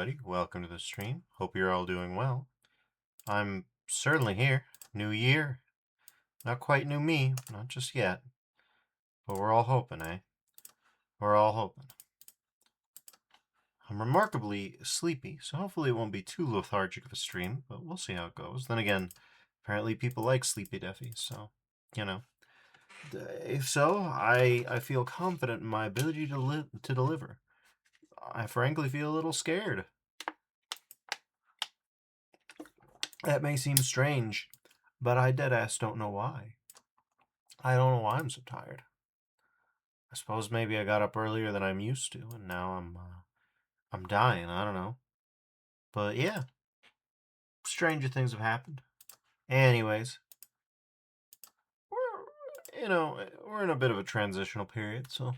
everybody. Welcome to the stream. Hope you're all doing well. I'm certainly here. New year. Not quite new me, not just yet. But we're all hoping, eh? We're all hoping. I'm remarkably sleepy, so hopefully it won't be too lethargic of a stream, but we'll see how it goes. Then again, apparently people like Sleepy Deffies, so, you know. If so, I feel confident in my ability to deliver. I frankly feel a little scared. That may seem strange, but I deadass don't know why. I don't know why I'm so tired. I suppose maybe I got up earlier than I'm used to, and now I'm dying. I don't know, but yeah, stranger things have happened. Anyways, we're in a bit of a transitional period, so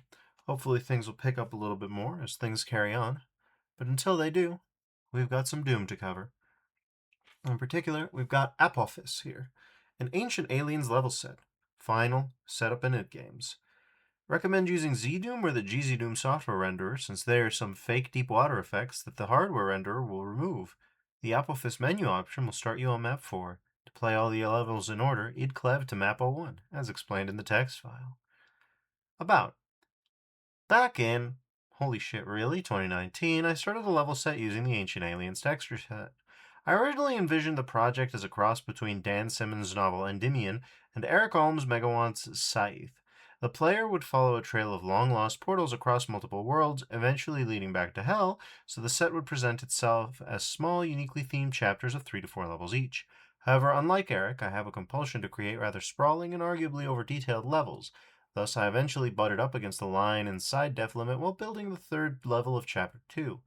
hopefully things will pick up a little bit more as things carry on. But until they do, we've got some Doom to cover. In particular, we've got Apophis here, an Ancient Aliens level set, final, setup, and int games. Recommend using ZDoom or the GZDoom software renderer, since there are some fake deep water effects that the hardware renderer will remove. The Apophis menu option will start you on map 4. To play all the levels in order, id clev to map 01, as explained in the text file. About. Back in, holy shit, really? 2019, I started a level set using the Ancient Aliens texture set. I originally envisioned the project as a cross between Dan Simmons' novel Endymion and Eric Alm's Megawant's Scythe. The player would follow a trail of long-lost portals across multiple worlds, eventually leading back to Hell, so the set would present itself as small, uniquely themed chapters of 3 to 4 levels each. However, unlike Eric, I have a compulsion to create rather sprawling and arguably over-detailed levels. Thus, I eventually butted up against the line and side def limit while building the third level of Chapter 2.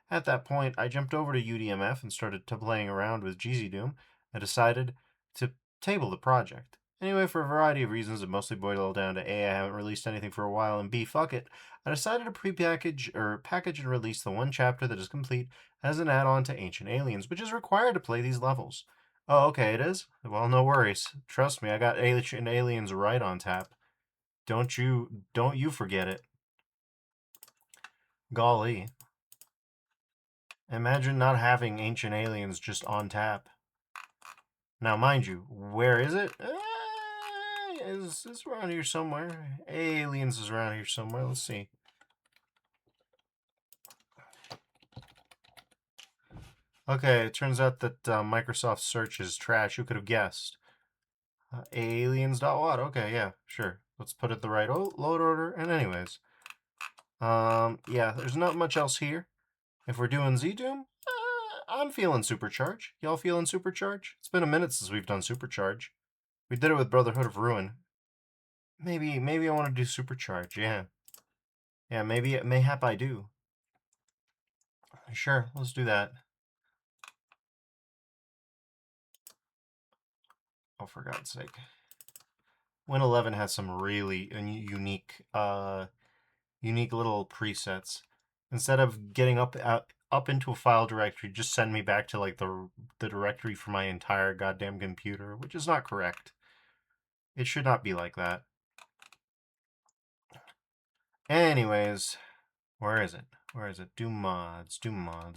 At that point, I jumped over to UDMF and started playing around with GZDoom. I decided to table the project. Anyway, for a variety of reasons that mostly boil down to A, I haven't released anything for a while, and B, fuck it, I decided to package and release the one chapter that is complete as an add-on to Ancient Aliens, which is required to play these levels. Oh, okay, it is? Well, no worries. Trust me, I got Ancient Aliens right on tap. Don't you forget it. Golly. Imagine not having Ancient Aliens just on tap. Now, mind you, where is it? It's around here somewhere. Aliens is around here somewhere. Let's see. Okay, it turns out that Microsoft search is trash. Who could have guessed? Aliens.what? Okay, yeah, sure. Let's put it the right load order. And anyways, yeah, there's not much else here. If we're doing ZDoom, I'm feeling Supercharge. Y'all feeling Supercharge? It's been a minute since we've done Supercharge. We did it with Brotherhood of Ruin. Maybe I want to do Supercharge, yeah. Yeah, mayhap I do. Sure, let's do that. Oh, for God's sake. Win 11 has some really unique little presets. Instead of getting up into a file directory, just send me back to like the directory for my entire goddamn computer, which is not correct. It should not be like that. Anyways, where is it? Where is it? Do mods.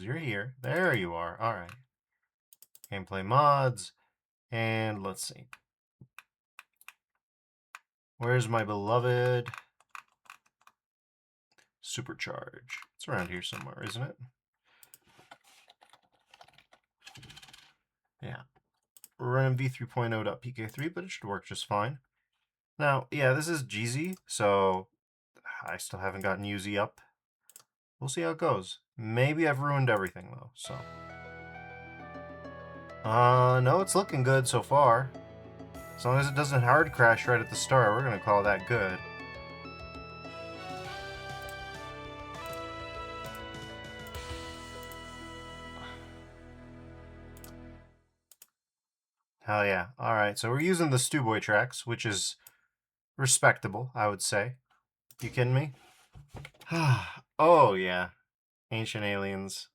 You're here. There you are. All right. Gameplay mods. And let's see. Where's my beloved Supercharge? It's around here somewhere, isn't it? Yeah. We're running v3.0.pk3, but it should work just fine. Now, yeah, this is GZ, so I still haven't gotten UZ up. We'll see how it goes. Maybe I've ruined everything, though, so. No, it's looking good so far. As long as it doesn't hard crash right at the start, we're gonna call that good. Hell yeah. Alright, so we're using the Stewboy tracks, which is respectable, I would say. You kidding me? Oh, yeah. Ancient Aliens.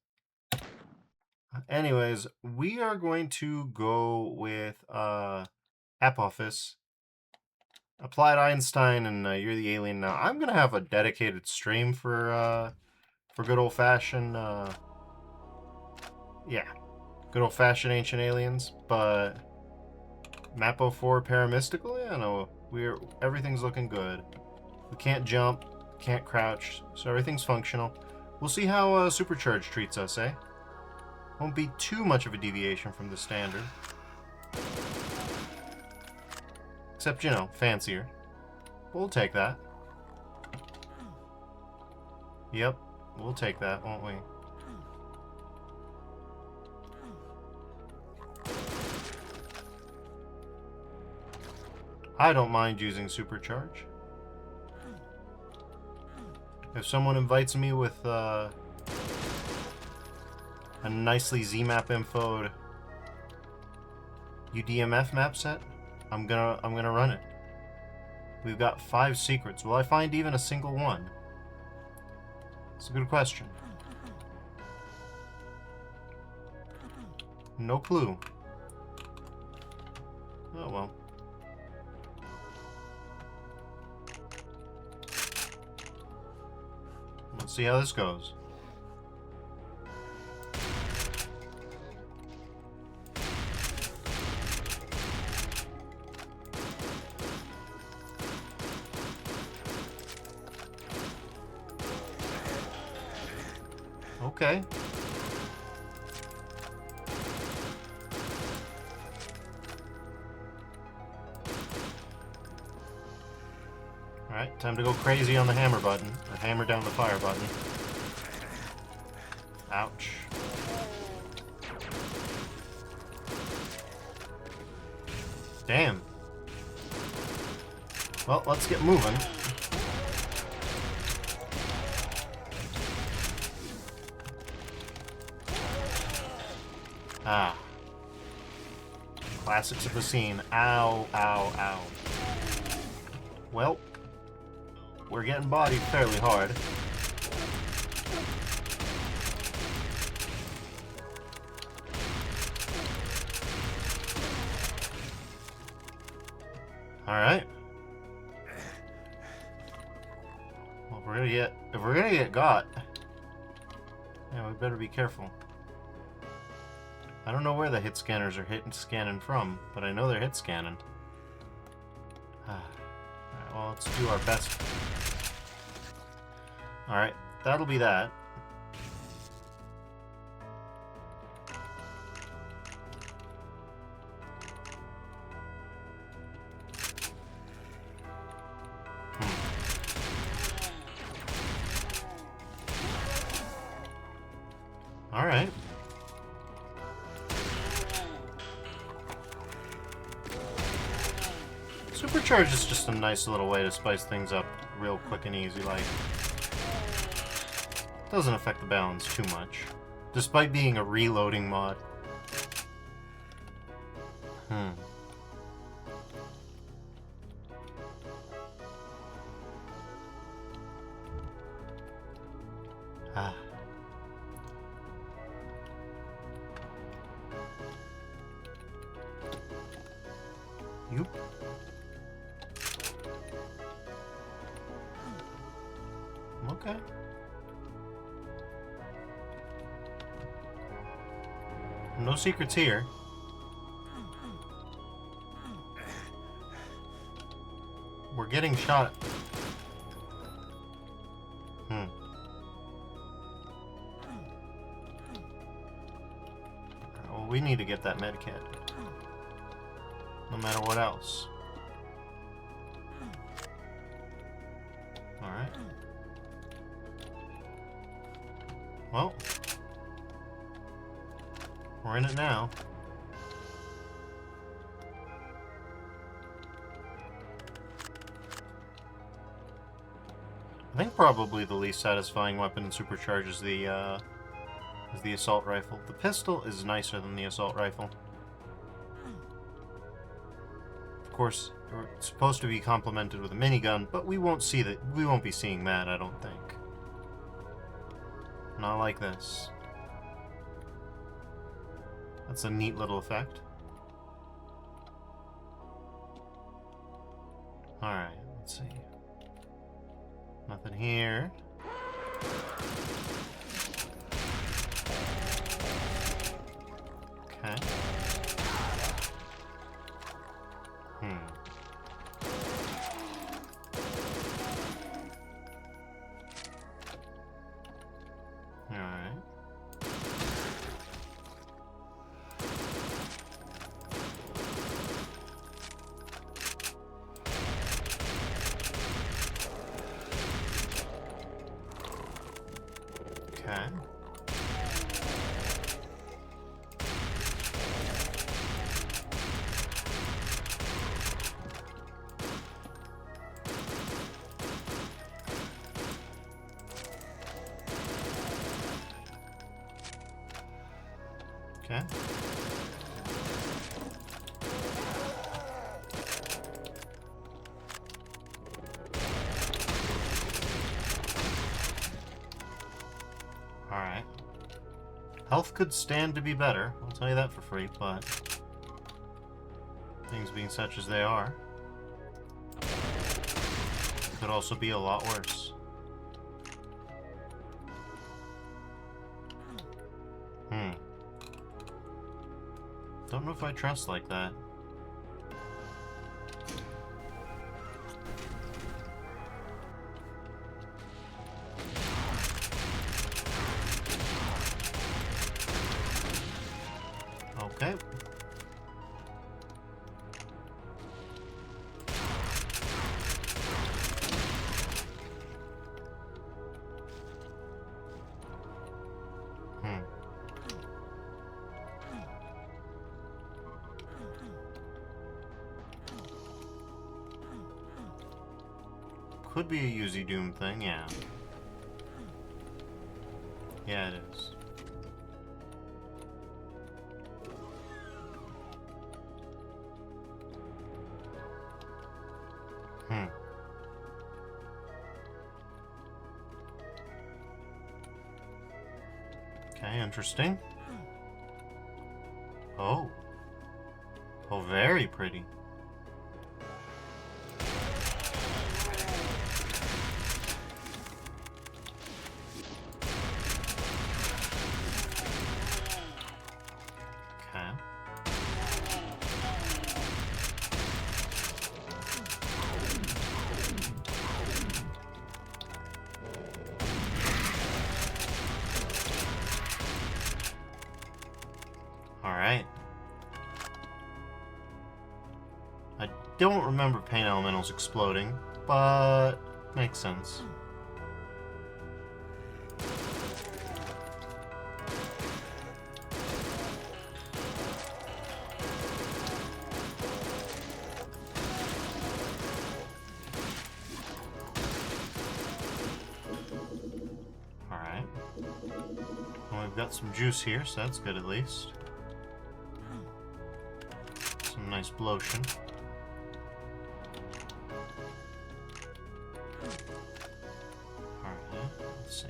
Anyways, we are going to go with Apophis, Applied Einstein, and You're the Alien. Now, I'm going to have a dedicated stream for good old-fashioned Yeah. Good old-fashioned ancient aliens, but Mapo 4 paramystical? Yeah, no. Everything's looking good. We can't jump, can't crouch, so everything's functional. We'll see how Supercharge treats us, eh? Won't be too much of a deviation from the standard. Except, you know, fancier. We'll take that. Yep, we'll take that, won't we? I don't mind using Supercharge. If someone invites me with a nicely ZMap infoed UDMF map set, I'm gonna run it. We've got 5 secrets. Will I find even a single one? It's a good question. No clue. Oh well. Let's see how this goes. Okay. Alright, time to go crazy on the hammer button, or hammer down the fire button. Ouch. Damn. Well, let's get moving. Ah. Classics of the scene. Ow, ow, ow. Well, we're getting bodied fairly hard. Alright. Well, if we're gonna get got, yeah, we better be careful. I don't know where the hit scanners are scanning from, but I know they're hit scanning. Alright, well, let's do our best. Alright, that'll be that. Alright. Supercharge is just a nice little way to spice things up real quick and easy, like. Doesn't affect the balance too much, despite being a reloading mod. Ah. Yoop. Okay. No secrets here. We're getting shot. Well, we need to get that med kit. No matter what else. Alright. Well. We're in it now. I think probably the least satisfying weapon in Supercharge is the assault rifle. The pistol is nicer than the assault rifle. Of course, it's supposed to be complemented with a minigun, but we won't see that. We won't be seeing that, I don't think. Not like this. That's a neat little effect. Alright, let's see. Nothing here. Okay. Okay. Alright. Health could stand to be better, I'll tell you that for free, but things being such as they are, could also be a lot worse. Don't know if I trust like that. Okay. Could be a Yuzi Doom thing, yeah. Yeah, it is. Okay, interesting. Oh. Oh, very pretty. Okay. Alright. I don't remember pain elementals exploding, but makes sense. Alright. Well, we've got some juice here, so that's good at least. Some nice blotion. Alright, let's see.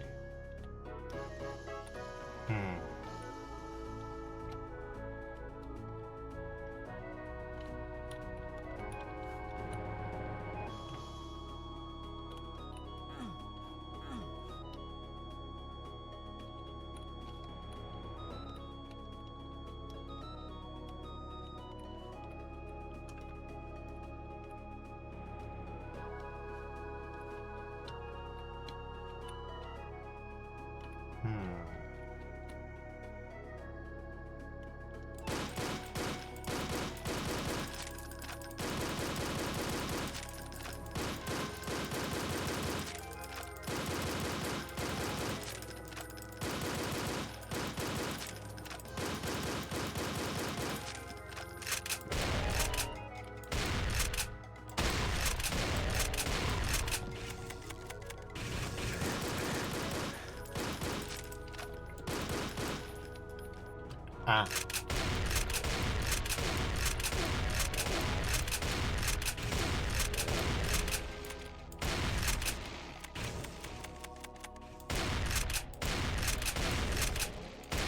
Ah.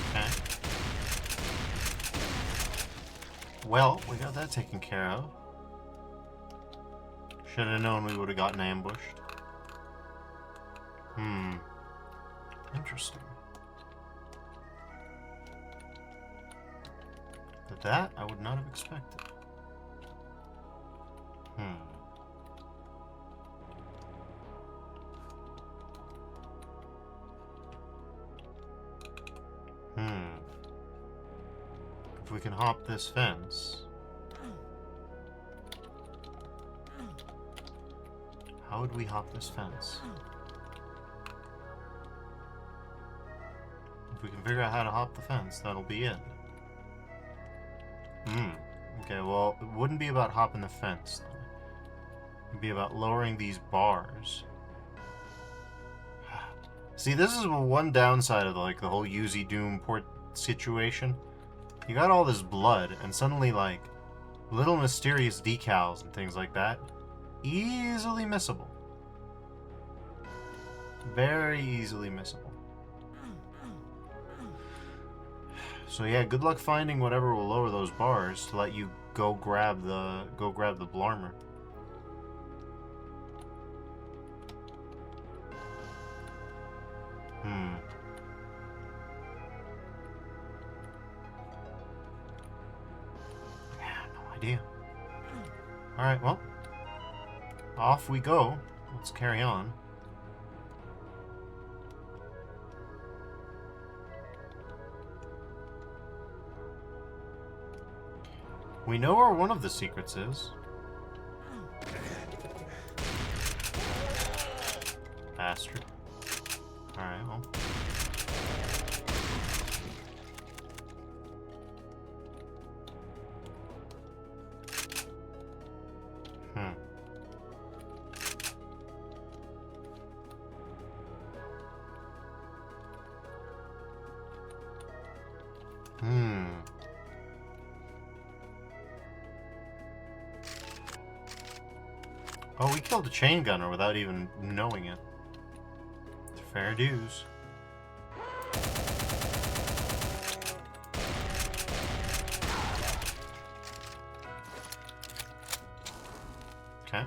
Okay. Well, we got that taken care of. Should have known we would have gotten ambushed. Interesting. But that I would not have expected. If we can hop this fence. How would we hop this fence? If we can figure out how to hop the fence, that'll be it. Okay, well, it wouldn't be about hopping the fence, though. It'd be about lowering these bars. See, this is one downside of, like, the whole Yuzi Doom port situation. You got all this blood, and suddenly, like, little mysterious decals and things like that. Easily missable. Very easily missable. So yeah, good luck finding whatever will lower those bars to let you go grab the Blarmer. Yeah, no idea. Alright, well. Off we go. Let's carry on. We know where one of the secrets is. Bastard. Alright, well. Oh, we killed a chain gunner without even knowing it. Fair dues. Okay.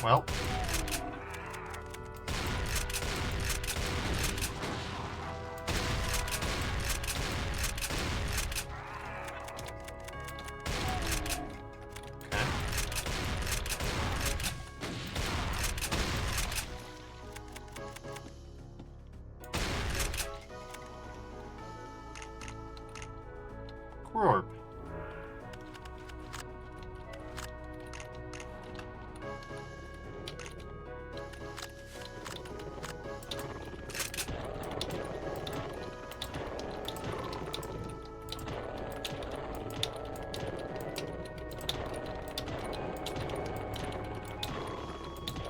Well. Okay. Corp.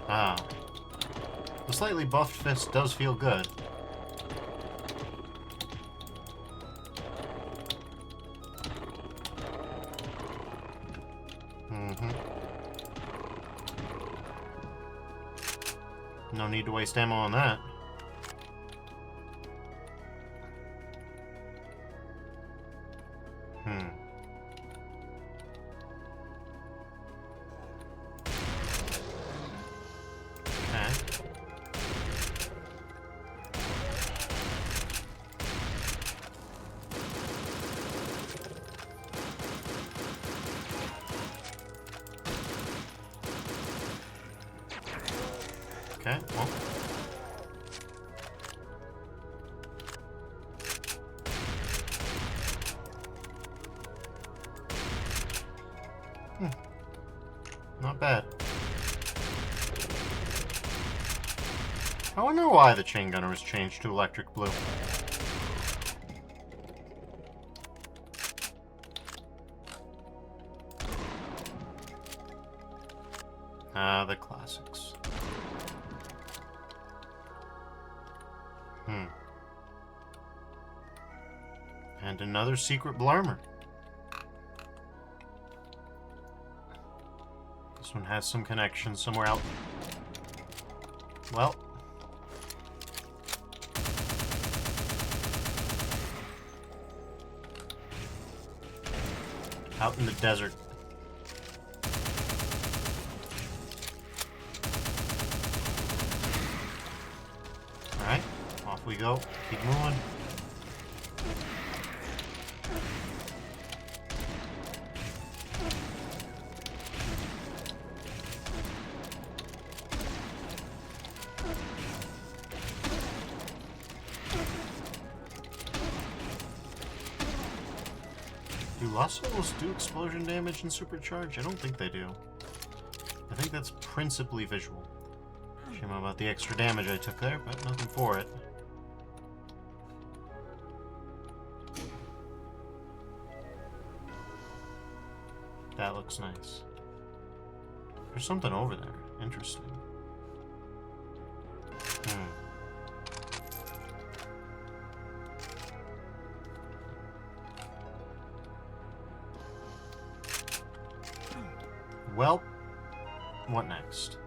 Ah. The slightly buffed fist does feel good. No need to waste ammo on that. Okay, well. Not bad. I wonder why the chain gunner was changed to electric blue. Ah, the classics. And another secret Blarmer. This one has some connection somewhere out. Well. Out in the desert. Alright, off we go. Keep moving. Lost Souls do explosion damage and supercharge? I don't think they do. I think that's principally visual. Shame about the extra damage I took there, but nothing for it. That looks nice. There's something over there. Interesting. Well, what next?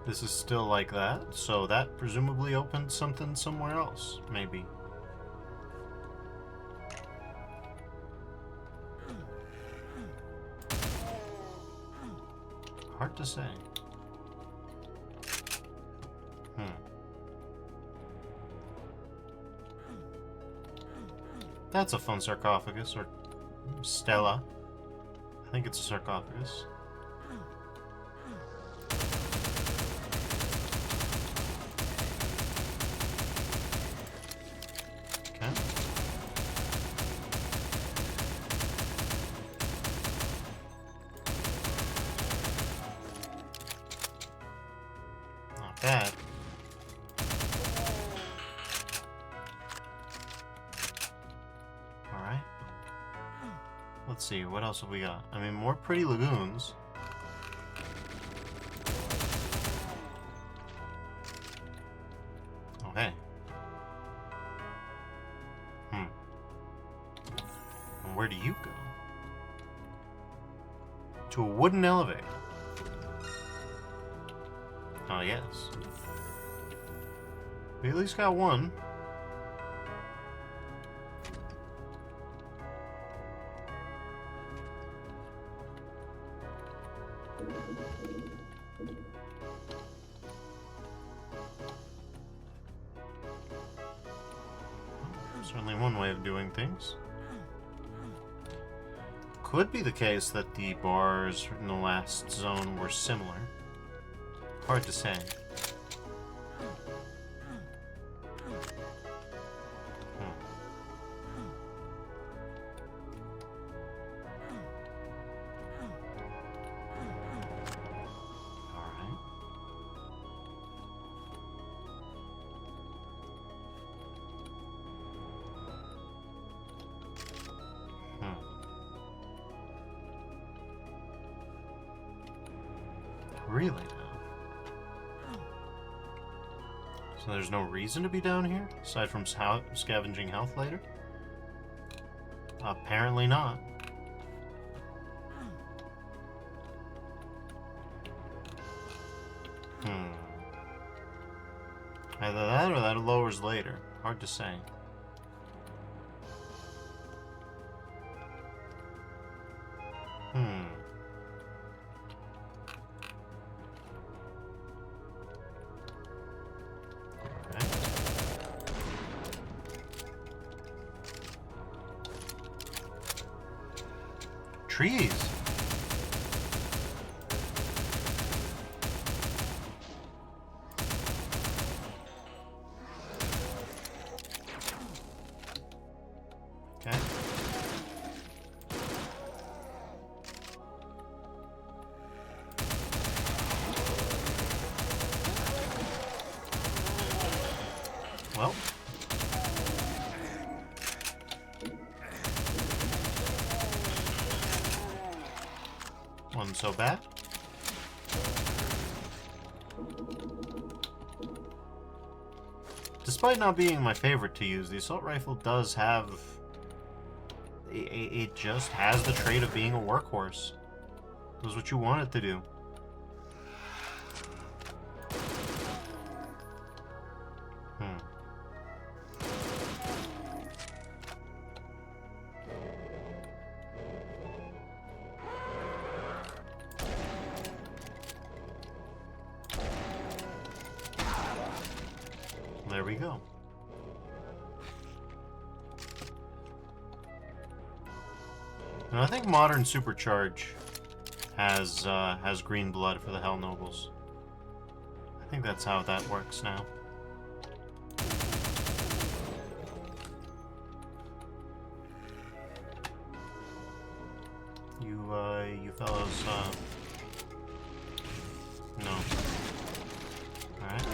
This is still like that, so that presumably opened something somewhere else, maybe. Hard to say. That's a fun sarcophagus, or stela. I think it's a sarcophagus. Okay. Not bad. Let's see, what else have we got? I mean, more pretty lagoons. Okay. And where do you go? To a wooden elevator. Oh, yes. We at least got one. Certainly one way of doing things. Could be the case that the bars in the last zone were similar. Hard to say. Really now? So there's no reason to be down here, aside from scavenging health later? Apparently not. Either that or that lowers later. Hard to say. Trees. Okay. Well. Wasn't so bad. Despite not being my favorite to use, the assault rifle does have... It just has the trait of being a workhorse. Does what you want it to do. There we go. And I think modern Supercharge has green blood for the Hell Nobles. I think that's how that works now. You fellows, no. Alright.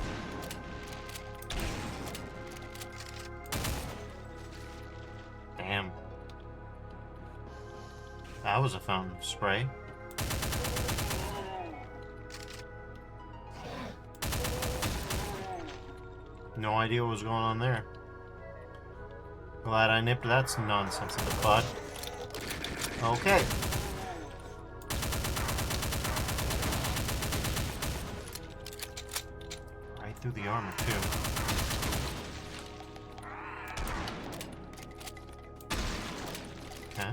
Damn. That was a fountain of spray. No idea what was going on there. Glad I nipped that nonsense in the bud. Okay. Right through the armor, too. Okay.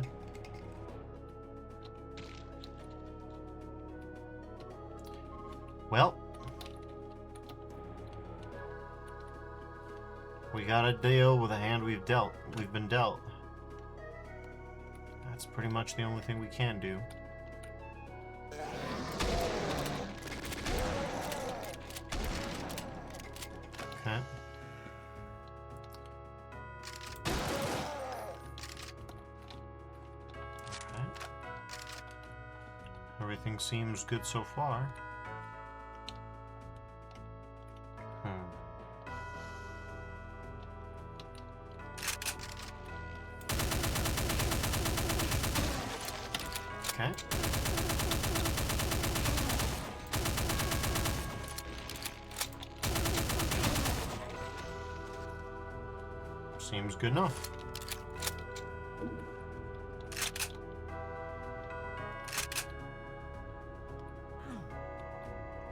Well. We gotta deal with the hand we've been dealt. That's pretty much the only thing we can do. Okay. Okay. Everything seems good so far. Okay. Seems good enough.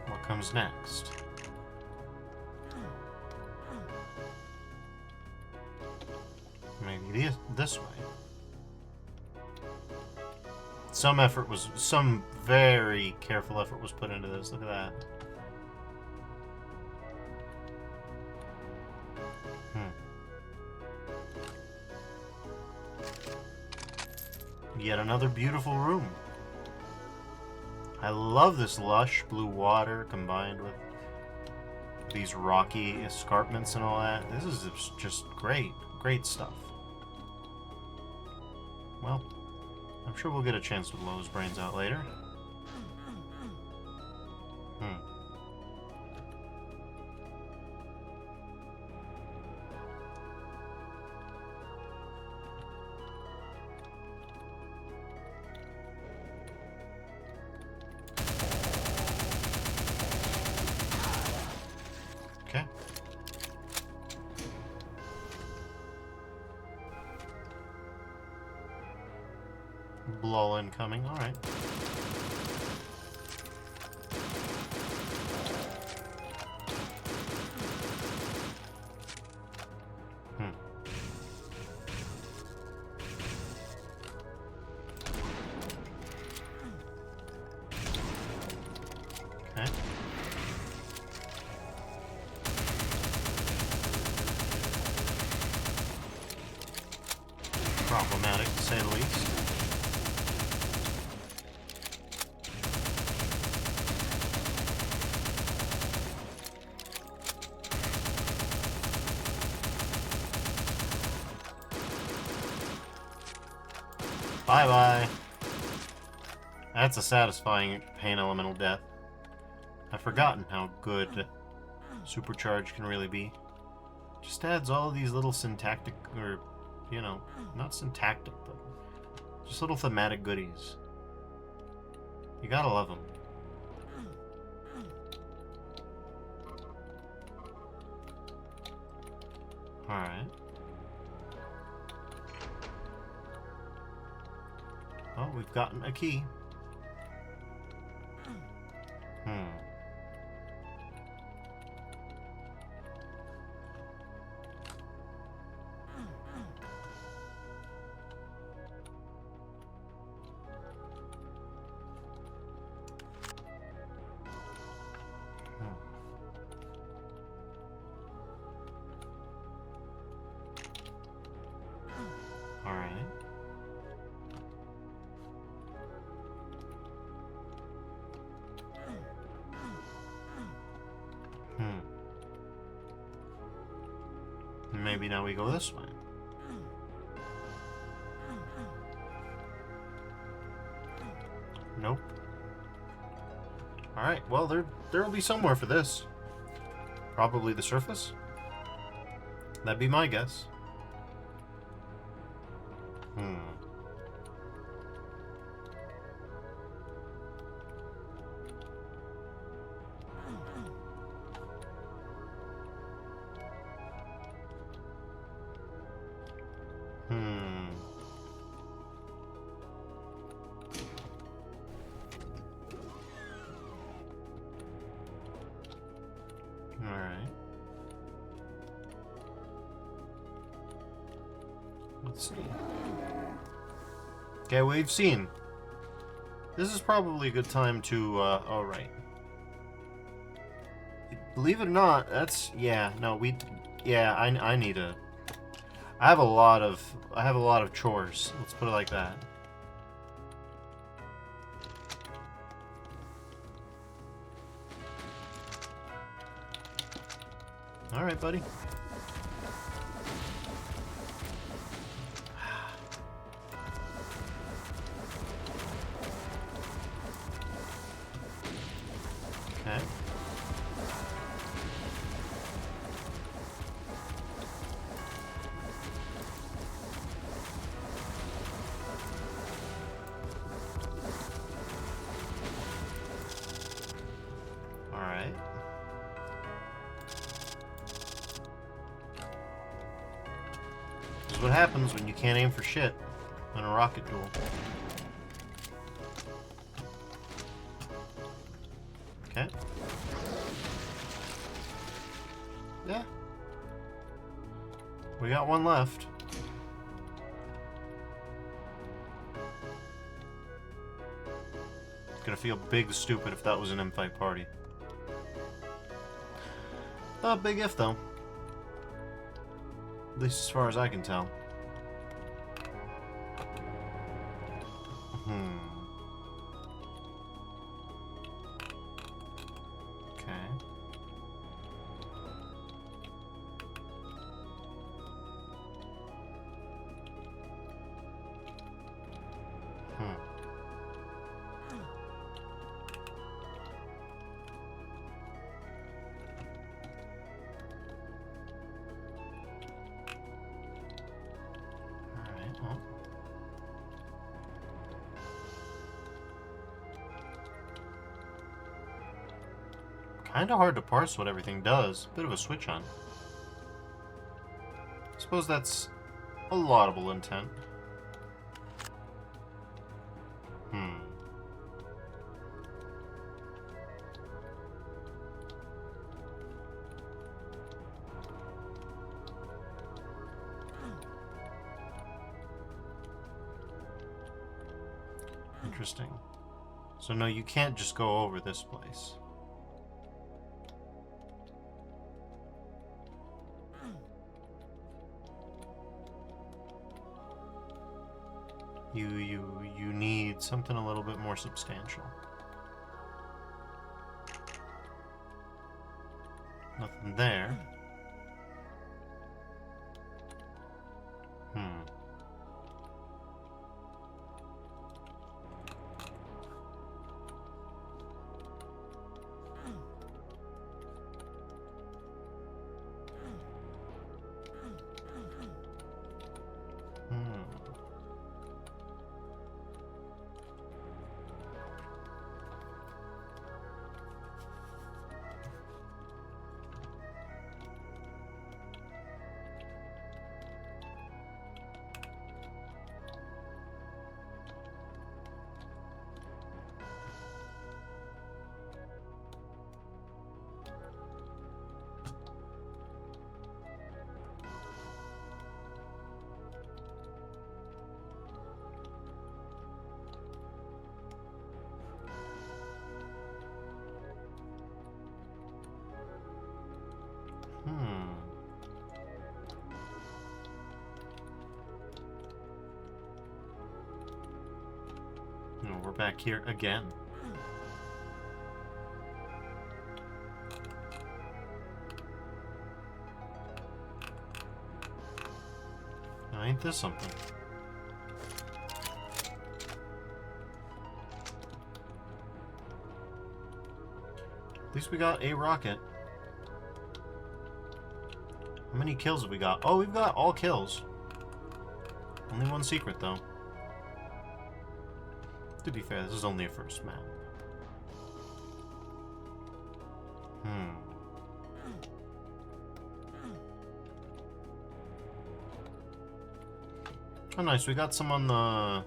What comes next? Maybe this way. Some very careful effort was put into this. Look at that. Yet another beautiful room. I love this lush blue water combined with these rocky escarpments and all that. This is just great. Great stuff. Well, I'm sure we'll get a chance to blow his brains out later. Okay. Blow incoming, alright. Okay. Problematic, to say the least. Bye-bye. That's a satisfying pain elemental death. I've forgotten how good Supercharge can really be. Just adds all of these little syntactic, or, you know, not syntactic, but just little thematic goodies. You gotta love them. Alright. Oh, we've gotten a key. Alright. Maybe now we go this way. Nope. Alright, well, there'll be somewhere for this. Probably the surface? That'd be my guess. Hmm. Alright. Let's see. Okay, we've seen. This is probably a good time to, alright. Believe it or not, that's, yeah, no, I need a, I have a lot of chores, let's put it like that. Alright, buddy. Okay. Alright. This is what happens when you can't aim for shit in a rocket duel. Okay. Yeah. We got one left. Gonna feel big stupid if that was an infight party. Big if, though. At least as far as I can tell. Okay. Alright, well. Kinda hard to parse what everything does. Bit of a switch on. Suppose that's a laudable intent. Interesting. So no, you can't just go over this place. You need something a little bit more substantial. Nothing there. No, we're back here again. Now, ain't this something? At least we got a rocket. How many kills have we got? Oh, we've got all kills. Only one secret, though. To be fair, this is only a first map. Oh, nice. We got some on the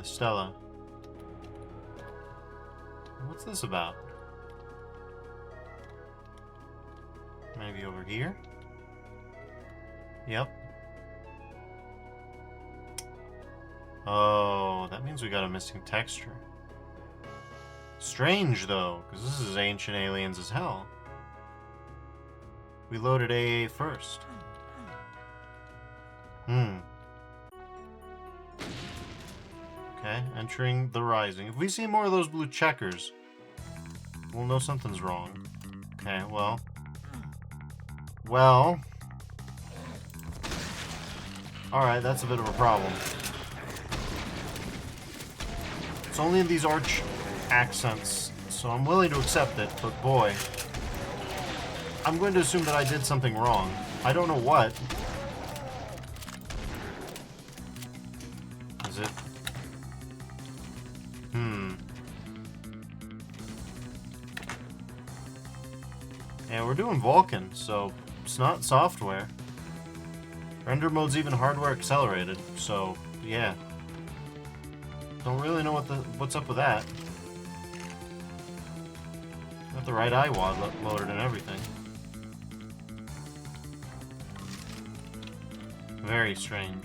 Stella. What's this about? Maybe over here? Yep. Oh, that means we got a missing texture. Strange, though, because this is Ancient Aliens as hell. We loaded AA first. Okay, entering the Rising. If we see more of those blue checkers, we'll know something's wrong. Okay, well. Alright, that's a bit of a problem. It's only in these arch accents, so I'm willing to accept it, but boy. I'm going to assume that I did something wrong. I don't know what. Is it? Yeah, we're doing Vulkan, so it's not software. Render mode's even hardware accelerated, so yeah. Don't really know what's up with that. Got the right IWAD loaded and everything. Very strange.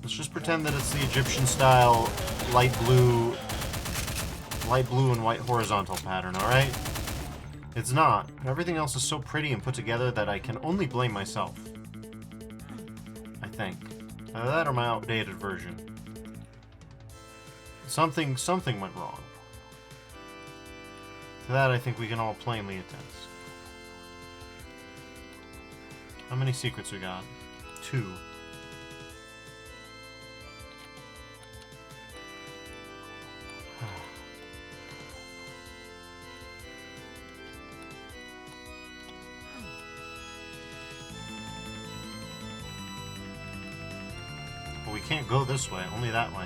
Let's just pretend that it's the Egyptian style light blue and white horizontal pattern, alright? It's not. Everything else is so pretty and put together that I can only blame myself. I think. Either that or my outdated version. Something went wrong. To that I think we can all plainly attest. How many secrets we got? 2. Well, we can't go this way, only that way.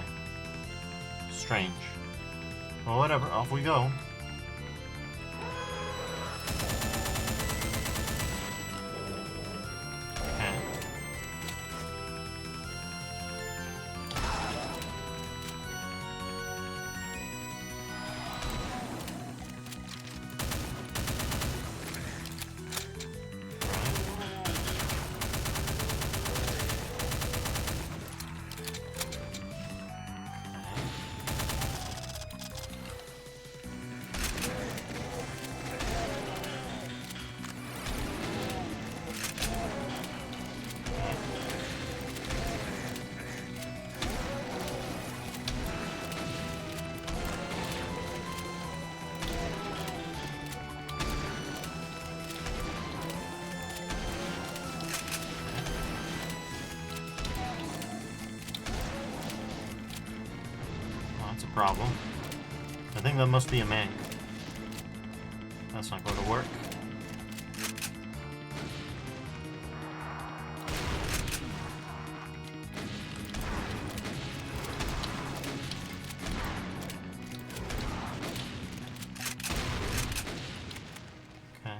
Strange. Well, whatever, off we go. Problem. I think that must be a mank. That's not going to work. Okay.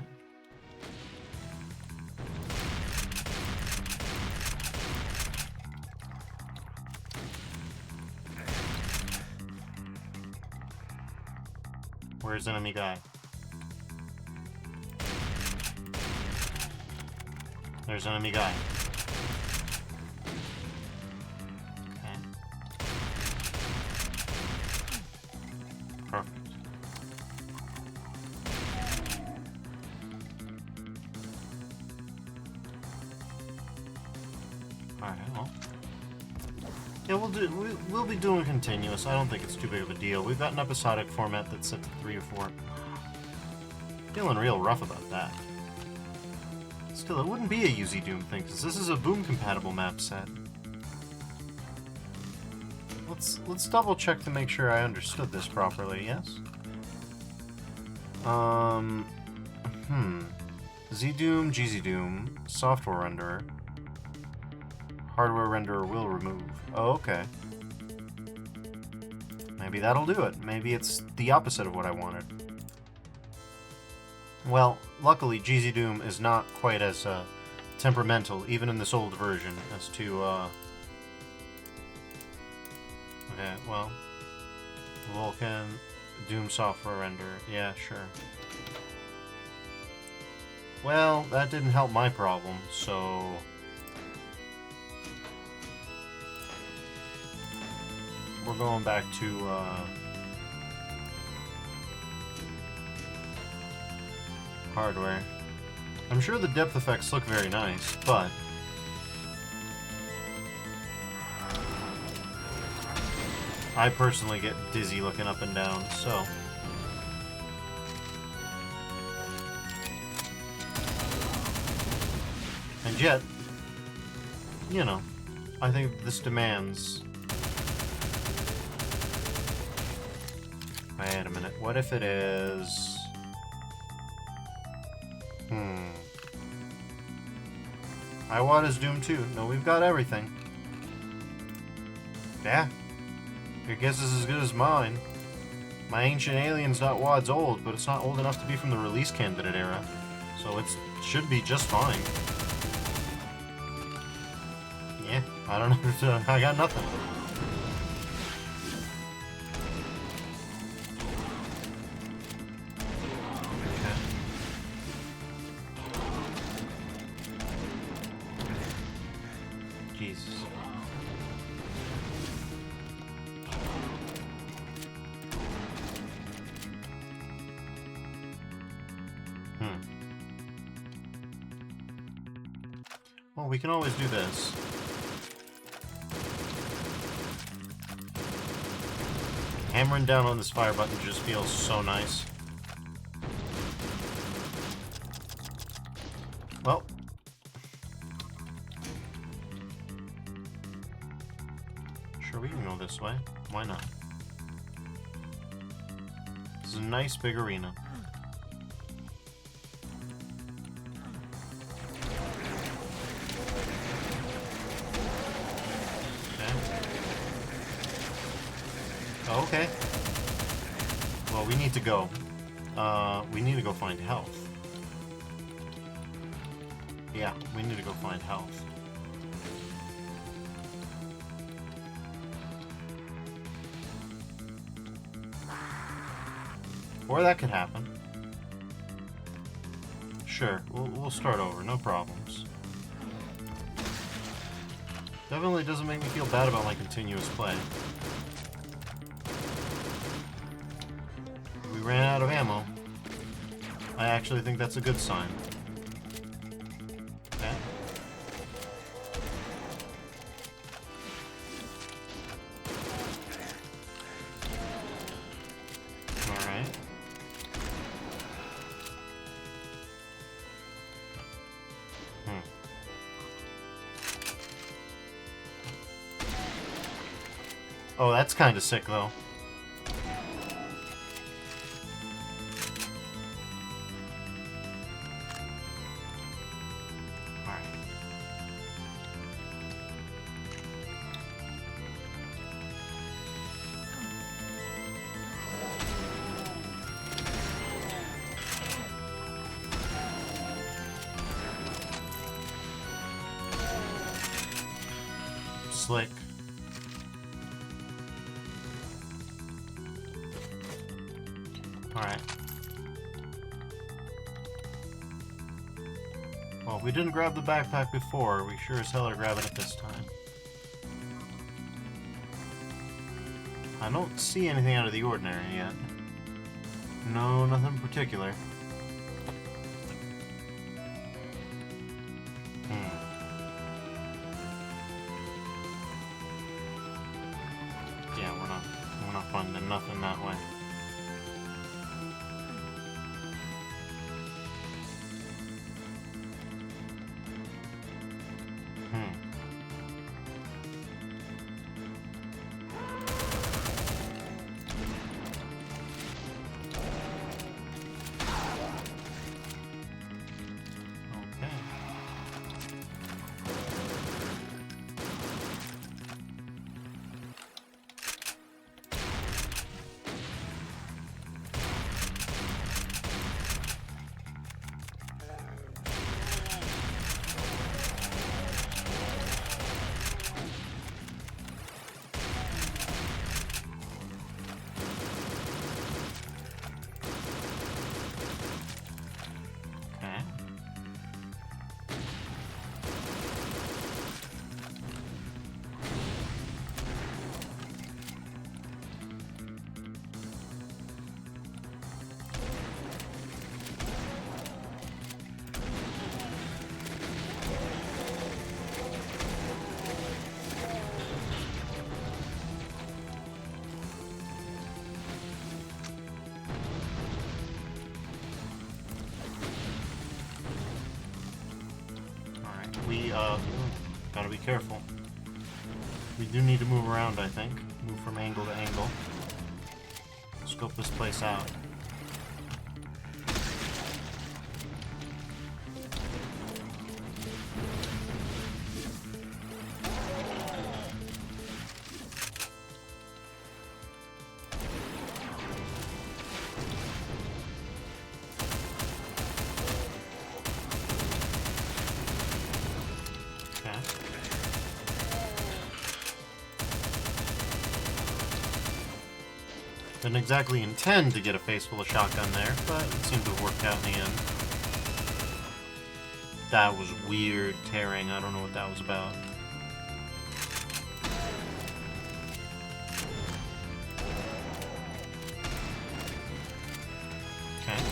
Where's enemy guy? There's enemy guy. Okay. Perfect. Alright, well. Yeah, we'll be doing continuous. I don't think it's too big of a deal. We've got an episodic format that's set to 3 or 4. Feeling real rough about that. Still, it wouldn't be a UZ Doom thing, because this is a Boom-compatible map set. Let's double check to make sure I understood this properly, yes? Z-Doom, GZ-Doom, software renderer. Hardware renderer will remove. Oh, okay. Maybe that'll do it. Maybe it's the opposite of what I wanted. Well, luckily, GZ-Doom is not quite as temperamental, even in this old version, as to, Okay, well... Vulkan, Doom software renderer. Yeah, sure. Well, that didn't help my problem, so... We're going back to, hardware. I'm sure the depth effects look very nice, but... I personally get dizzy looking up and down, so... And yet, you know, I think this demands... Wait a minute, what if it is... Iwata's Doom 2. No, we've got everything. Yeah. Your guess is as good as mine. My Ancient Alien's not wads old, but it's not old enough to be from the release candidate era. So it should be just fine. Yeah, I don't know. I got nothing. Jesus. Well, we can always do this. Hammering down on this fire button just feels so nice. Well. Sure, we can go this way. Why not? This is a nice big arena. Okay. Well, we need to go. We need to go find health. Yeah, we need to go find health. Or that could happen. Sure, we'll start over, no problems. Definitely doesn't make me feel bad about my continuous play. We ran out of ammo. I actually think that's a good sign. Okay. Alright. Oh, that's kind of sick, though. Slick. Alright. Well, if we didn't grab the backpack before, we sure as hell are grabbing it this time. I don't see anything out of the ordinary yet. No, nothing in particular. Yeah, we're not finding nothing that way. gotta be careful. We do need to move around, I think. Move from angle to angle. Scope this place out. Didn't exactly intend to get a face full of shotgun there, but it seemed to have worked out in the end. That was weird tearing. I don't know what that was about. Okay.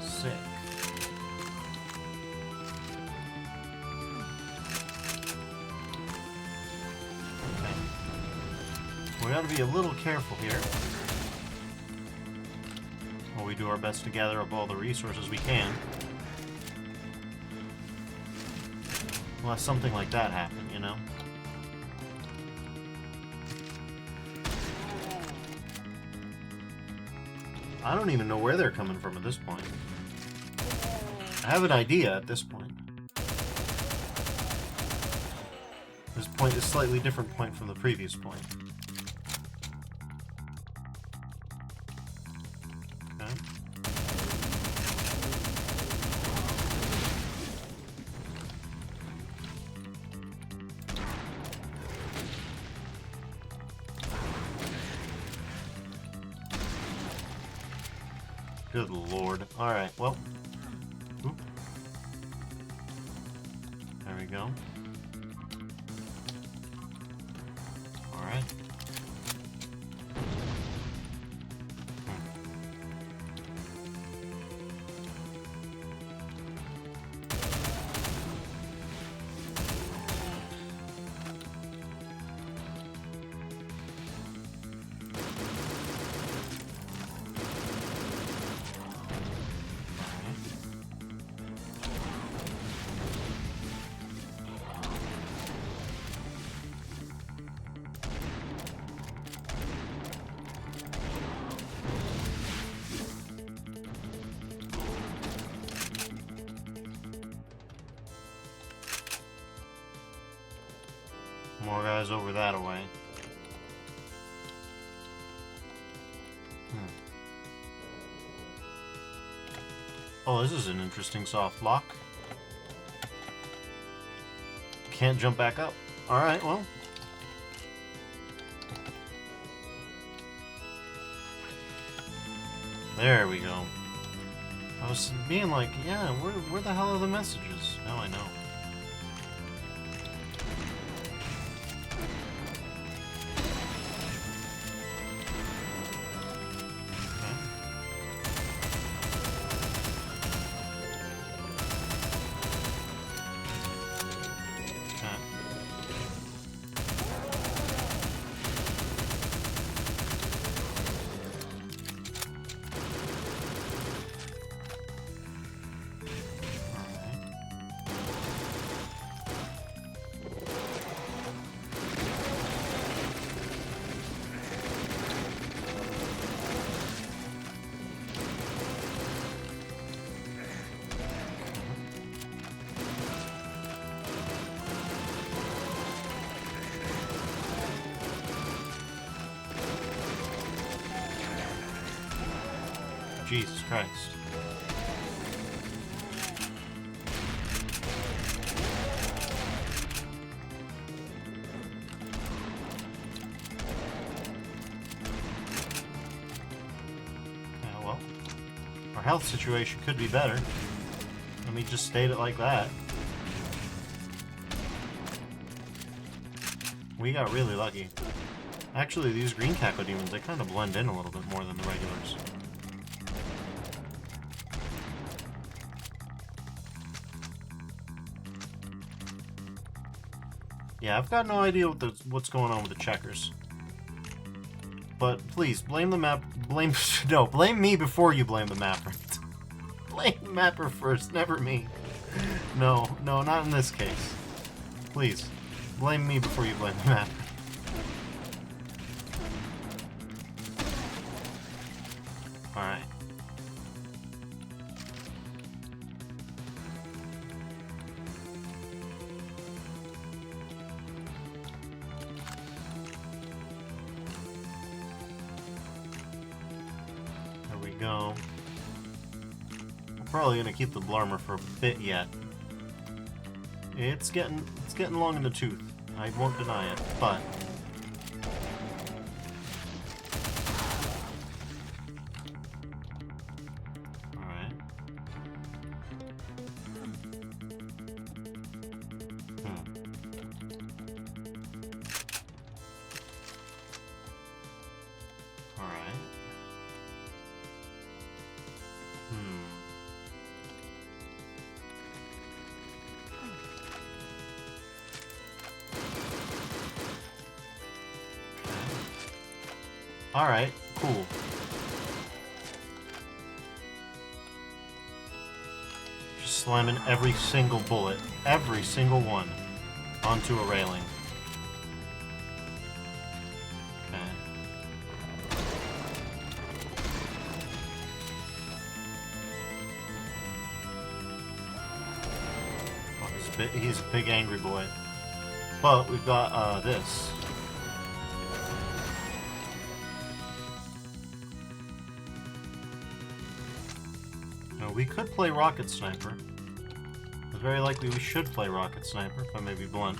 Sick. Okay. We gotta be a little careful here while we do our best to gather up all the resources we can. Unless something like that happened, you know? I don't even know where they're coming from at this point. I have an idea at this point. This point is a slightly different point from the previous point. Okay. Good lord. Alright, well. Oop. There we go. Alright. More guys over that way. Oh, this is an interesting soft lock. Can't jump back up. Alright, well. There we go. I was being like, yeah, where the hell are the messages? Now I know. Jesus Christ. Our health situation could be better. Let me just state it like that. We got really lucky. Actually, these green cacodemons, they kind of blend in a little bit more than the regulars. Yeah, I've got no idea what's going on with the checkers. But please, blame the map. No, blame me before you blame the mapper. Blame the mapper first, never me. No, not in this case. Please, blame me before you blame the mapper. Alright. There we go. I'm probably gonna keep the Blarmer for a bit yet. It's getting long in the tooth. I won't deny it, but alright. Alright. Alright, cool. Just slamming every single bullet, every single one, onto a railing. Okay. Oh, he's a big angry boy. But we've got this. We could play Rocket Sniper. It's very likely we should play Rocket Sniper, if I may be blunt.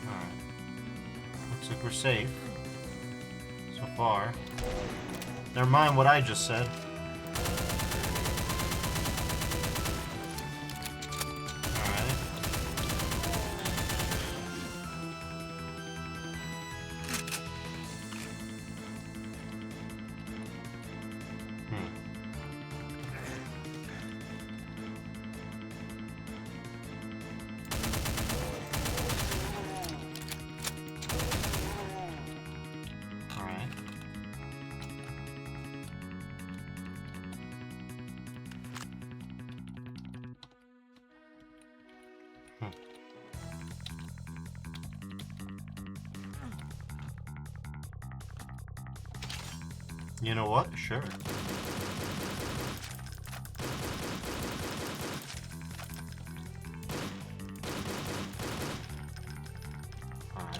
Alright. Looks like we're safe. So far. Never mind what I just said. You know what? Sure. Alright.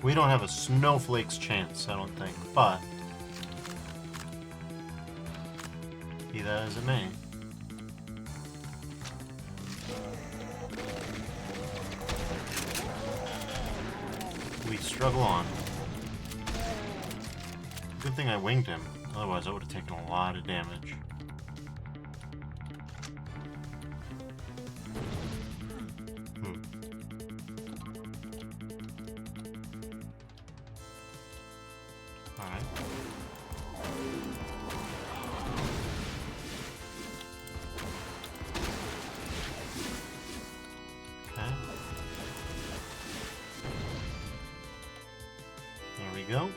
We don't have a snowflake's chance, I don't think, but be that as it may. We struggle on. Good thing I winged him, otherwise I would have taken a lot of damage. Alright. Okay. There we go.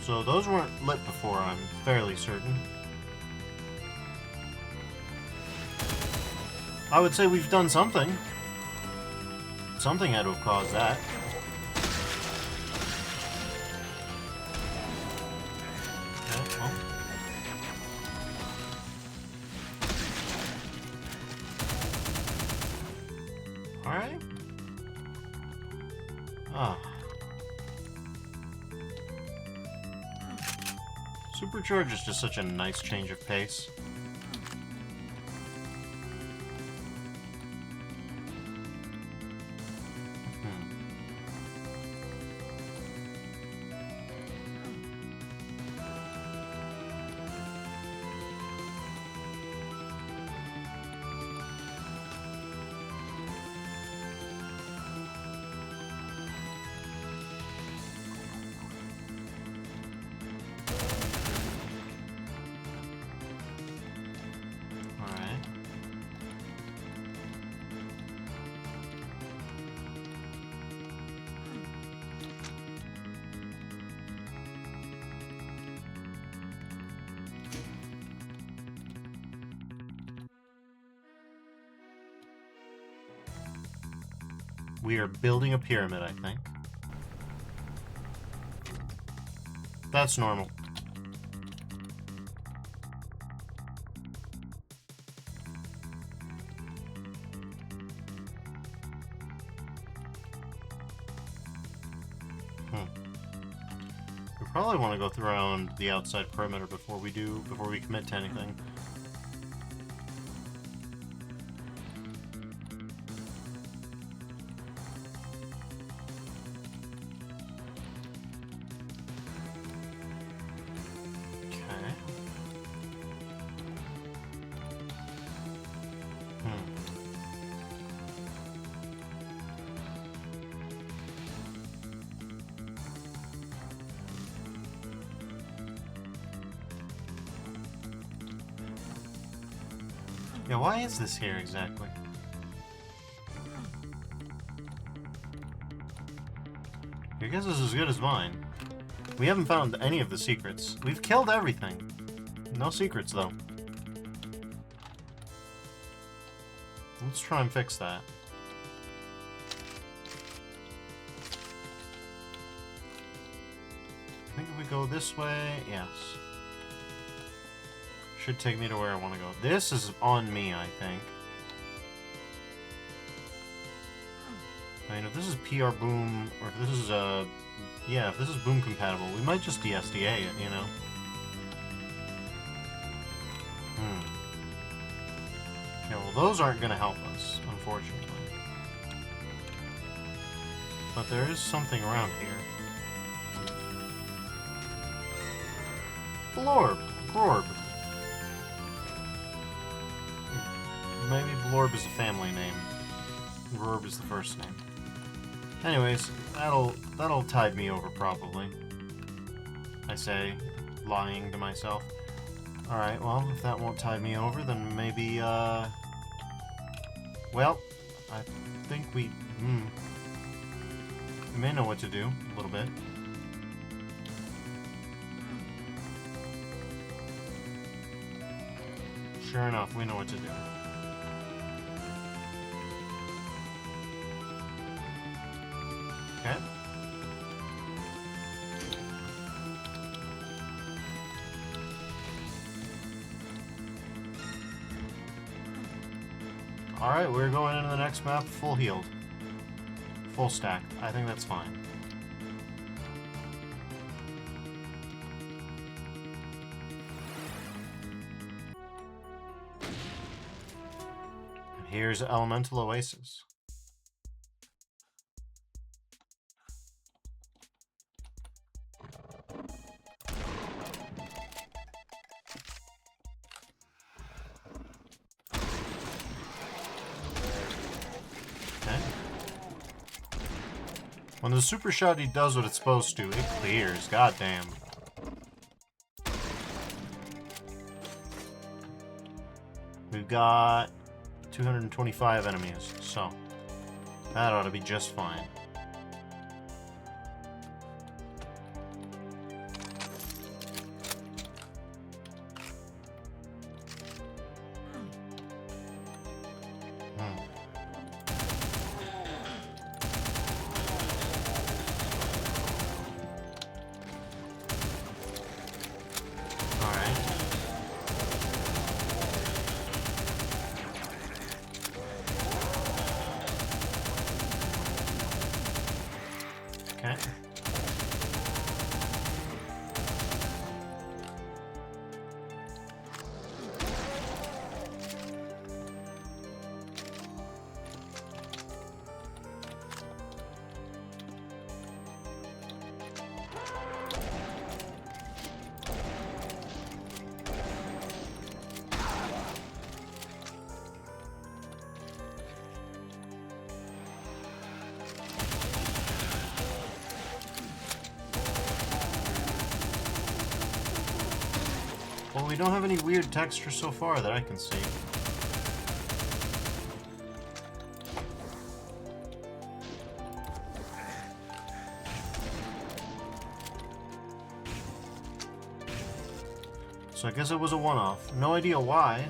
So those weren't lit before, I'm fairly certain. I would say we've done something. Something had to have caused that. Okay, well. Alright. Ah. Supercharge is just such a nice change of pace. We are building a pyramid, I think. That's normal. We probably want to go through around the outside perimeter before we commit to anything. Yeah, why is this here exactly? Your guess is as good as mine. We haven't found any of the secrets. We've killed everything. No secrets, though. Let's try and fix that. I think if we go this way, yes. Should take me to where I want to go. This is on me, I think. I mean, if this is PR Boom, or if this is, yeah, if this is Boom compatible, we might just DSDA it, you know? Okay, well, those aren't going to help us, unfortunately. But there is something around here. Blorb! Glorb. Maybe Blorb is a family name. Glorb is the first name. Anyways, that'll tide me over, probably. I say, lying to myself. Alright, well, if that won't tide me over, then maybe, well, I think we may know what to do, a little bit. Sure enough, we know what to do. Okay. Alright, we're going into the next map full healed. Full stacked. I think that's fine. And here's Elemental Oasis. When the super shotty does what it's supposed to, it clears. Goddamn. We've got 225 enemies, so that ought to be just fine. Well, we don't have any weird texture so far that I can see. So I guess it was a one-off. No idea why.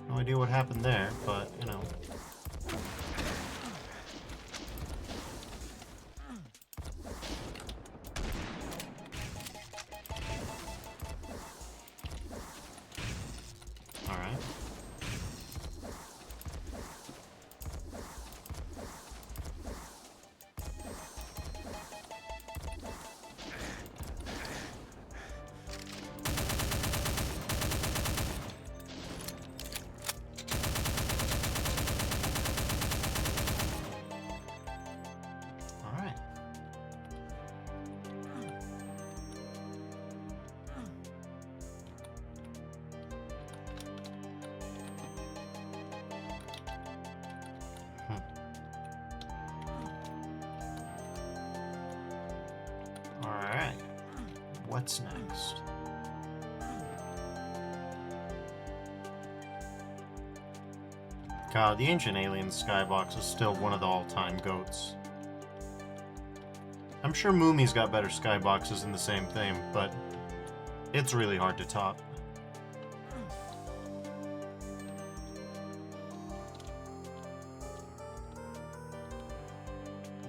No idea what happened there, but, you know. Alright. Alright. What's next? God, the Ancient Aliens skybox is still one of the all-time GOATs. I'm sure Mumi's got better skyboxes in the same theme, but it's really hard to top.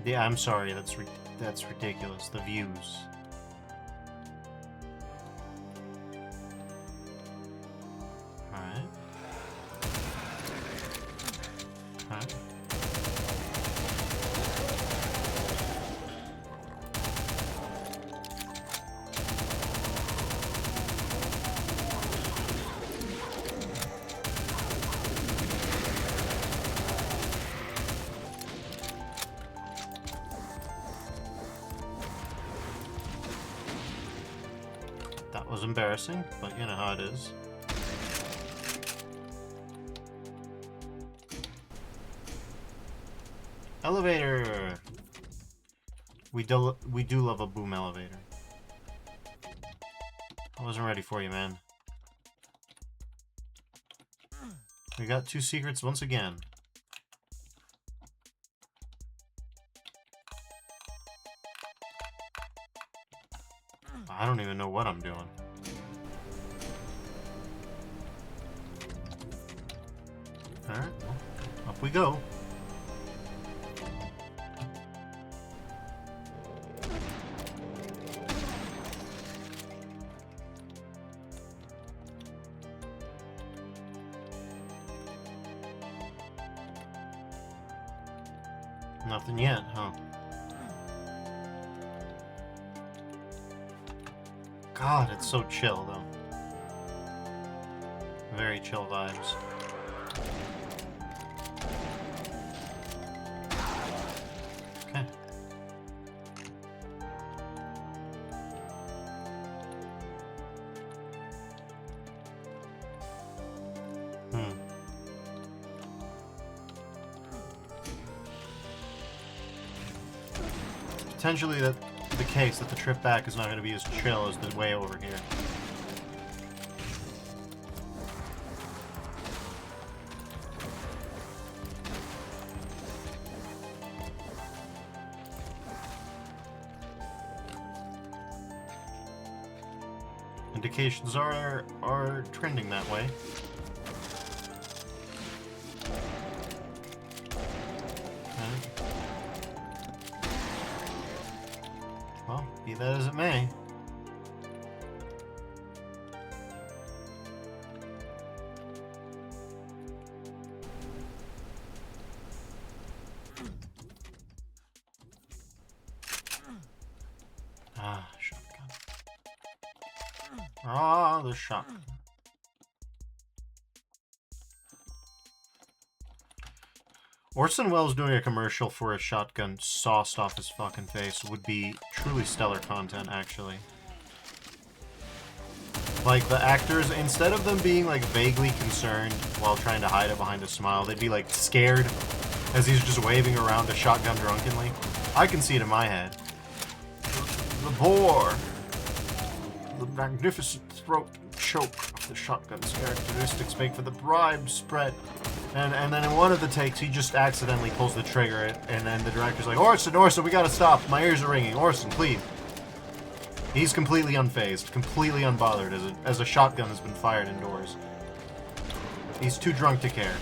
Yeah, I'm sorry, that's ridiculous. The views. Alright. Alright. That was embarrassing, but you know how it is. Elevator! We do love a boom elevator. I wasn't ready for you, man. We got 2 secrets once again. I don't even know what I'm doing. Alright, well, up we go. Nothing yet, huh? God, it's so chill, though. Very chill vibes. Okay. Potentially the case that the trip back is not going to be as chill as the way over here. Indications are trending that way. Well, be that as it may. Ah, shotgun. Ah, the shotgun. Orson Welles doing a commercial for a shotgun sauced off his fucking face would be truly stellar content, actually. Like, the actors, instead of them being, like, vaguely concerned while trying to hide it behind a smile, they'd be, like, scared as he's just waving around a shotgun drunkenly. I can see it in my head. The boar! The magnificent throat choke of the shotgun's characteristics make for the bribe spread. And then in one of the takes, he just accidentally pulls the trigger, and then the director's like, Orson, we gotta stop. My ears are ringing. Orson, please. He's completely unfazed, completely unbothered as a shotgun has been fired indoors. He's too drunk to care.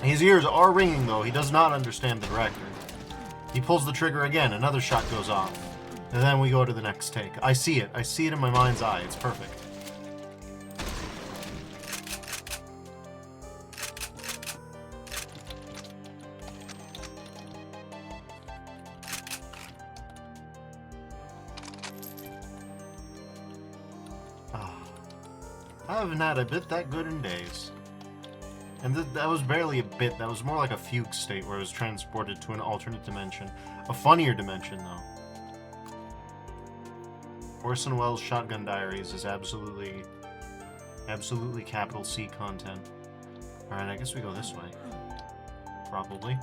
His ears are ringing, though. He does not understand the director. He pulls the trigger again. Another shot goes off. And then we go to the next take. I see it. I see it in my mind's eye. It's perfect. I haven't had a bit that good in days. And that was barely a bit, that was more like a fugue state where it was transported to an alternate dimension. A funnier dimension, though. Orson Welles' Shotgun Diaries is absolutely capital C content. Alright, I guess we go this way. Probably.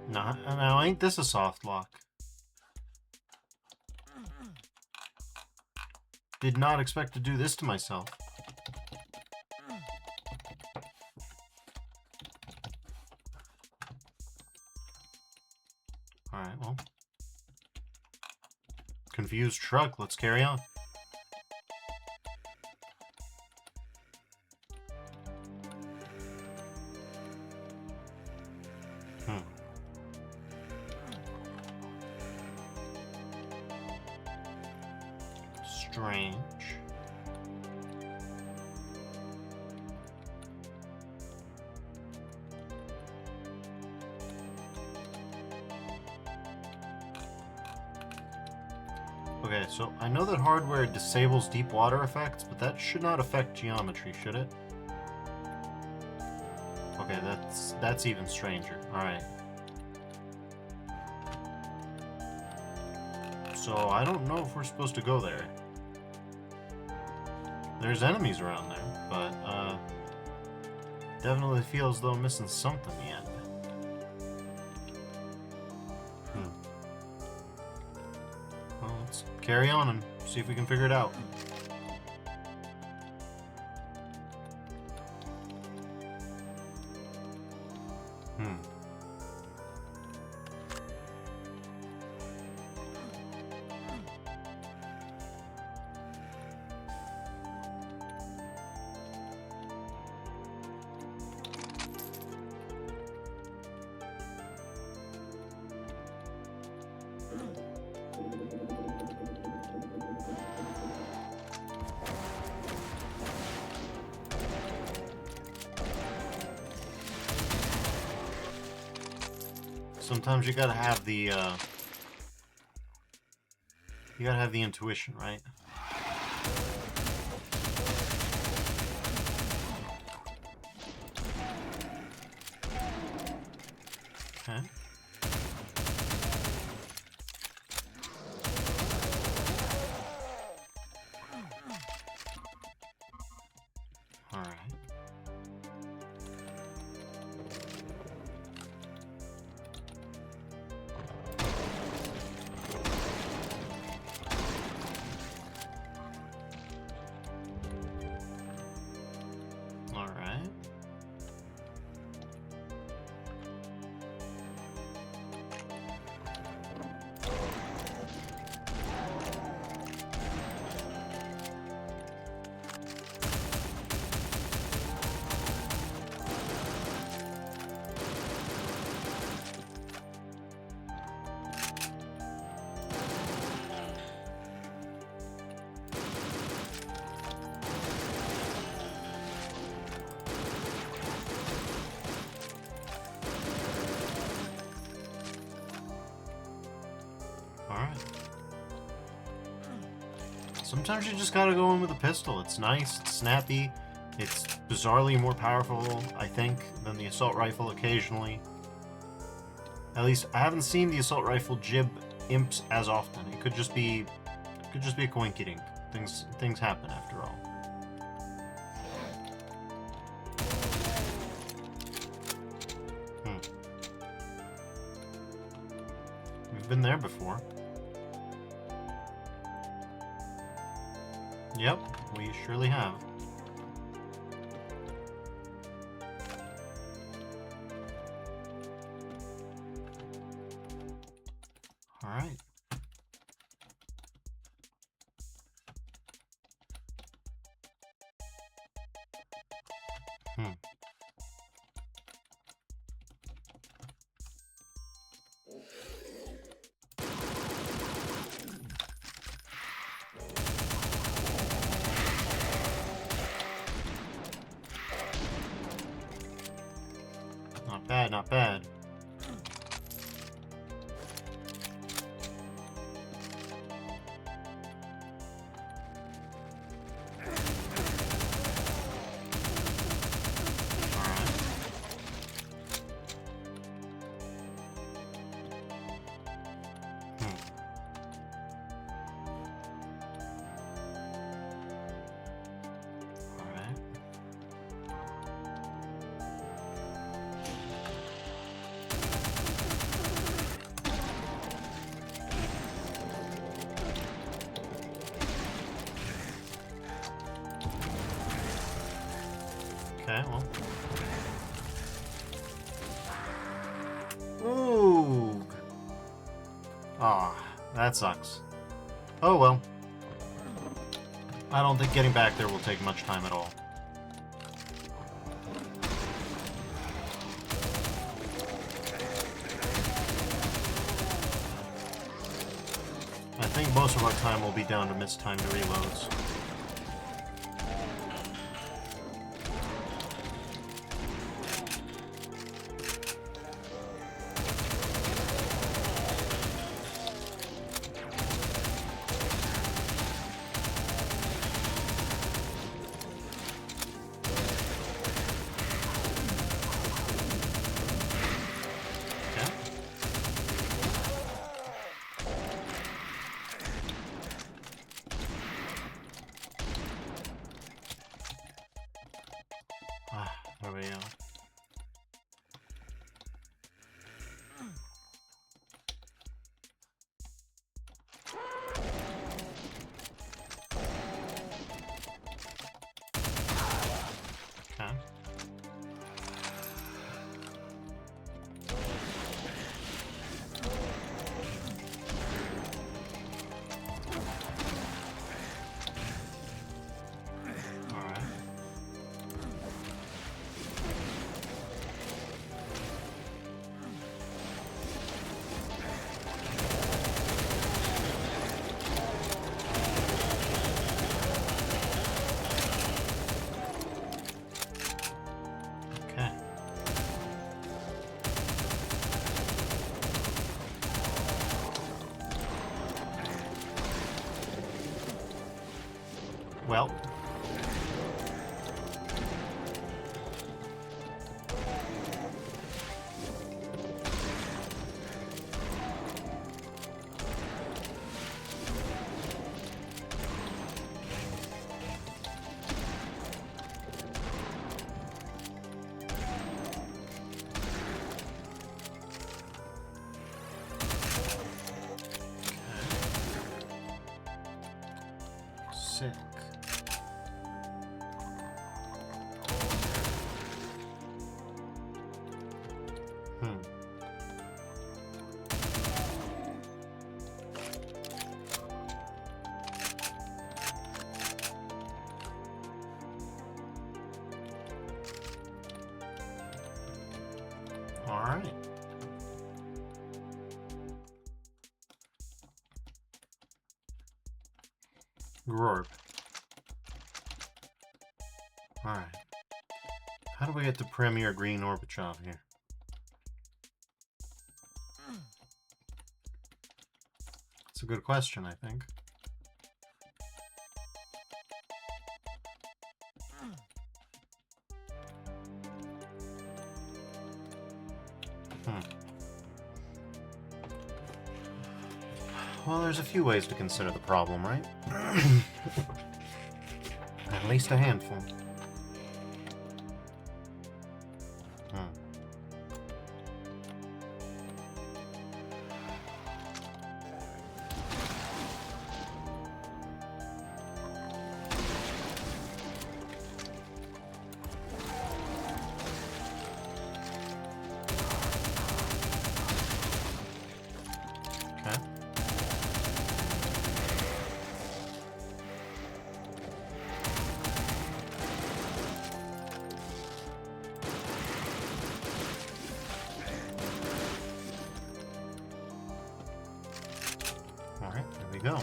Nah, now ain't this a soft lock? Did not expect to do this to myself. Alright, well. Confused truck, let's carry on. Strange. Okay, so I know that hardware disables deep water effects, but that should not affect geometry, should it? Okay, that's even stranger. Alright. So I don't know if we're supposed to go there. There's enemies around there, but definitely feels as though I'm missing something yet. Well, let's carry on and see if we can figure it out. Sometimes you gotta have the intuition, right? Okay. Alright. Alright. Sometimes you just gotta go in with a pistol. It's nice, it's snappy, it's bizarrely more powerful, I think, than the assault rifle occasionally. At least, I haven't seen the assault rifle jib imps as often. It could just be a coinkydink. Things happen after all. We've been there before. Yep, we surely have. Alright. Not bad, not bad. Okay, well. Ooh. Ah, that sucks. Oh well. I don't think getting back there will take much time at all. I think most of our time will be down to mistimed reloads. There we go. Okay. Well. Sick. All right. Grorb. Alright. How do we get to Premier Green Orbachov here? That's a good question, I think. Well, there's a few ways to consider the problem, right? At least a handful. go.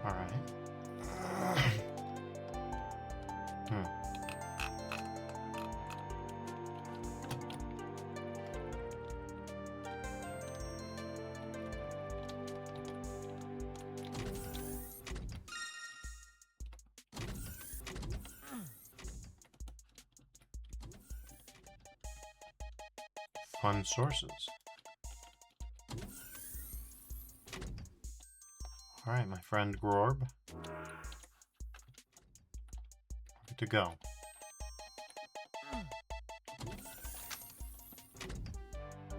All right. Fun sources. All right, my friend Grorb. Good to go.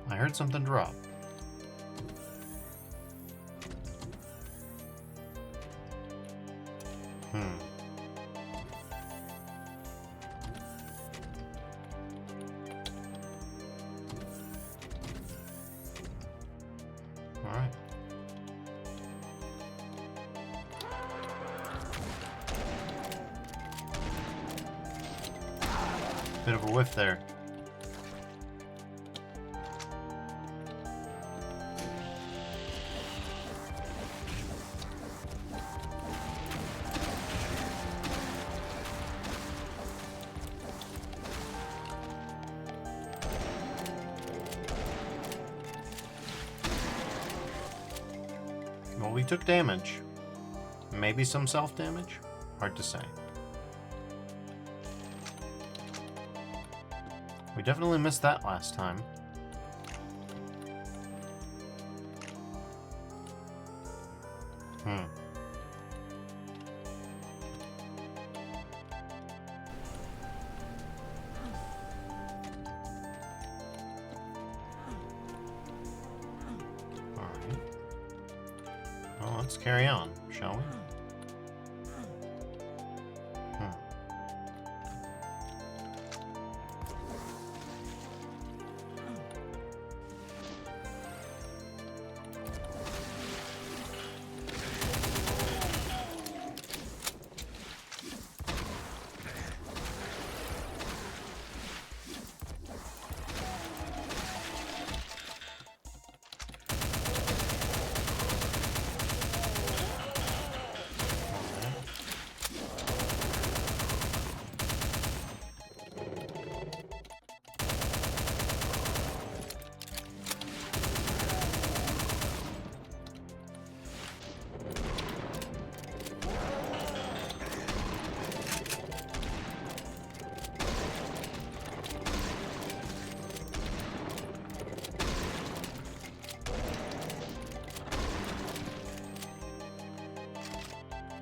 I heard something drop. All right. Bit of a whiff there. Well, we took damage. Maybe some self-damage? Hard to say. We definitely missed that last time. Alright. Well, let's carry on, shall we?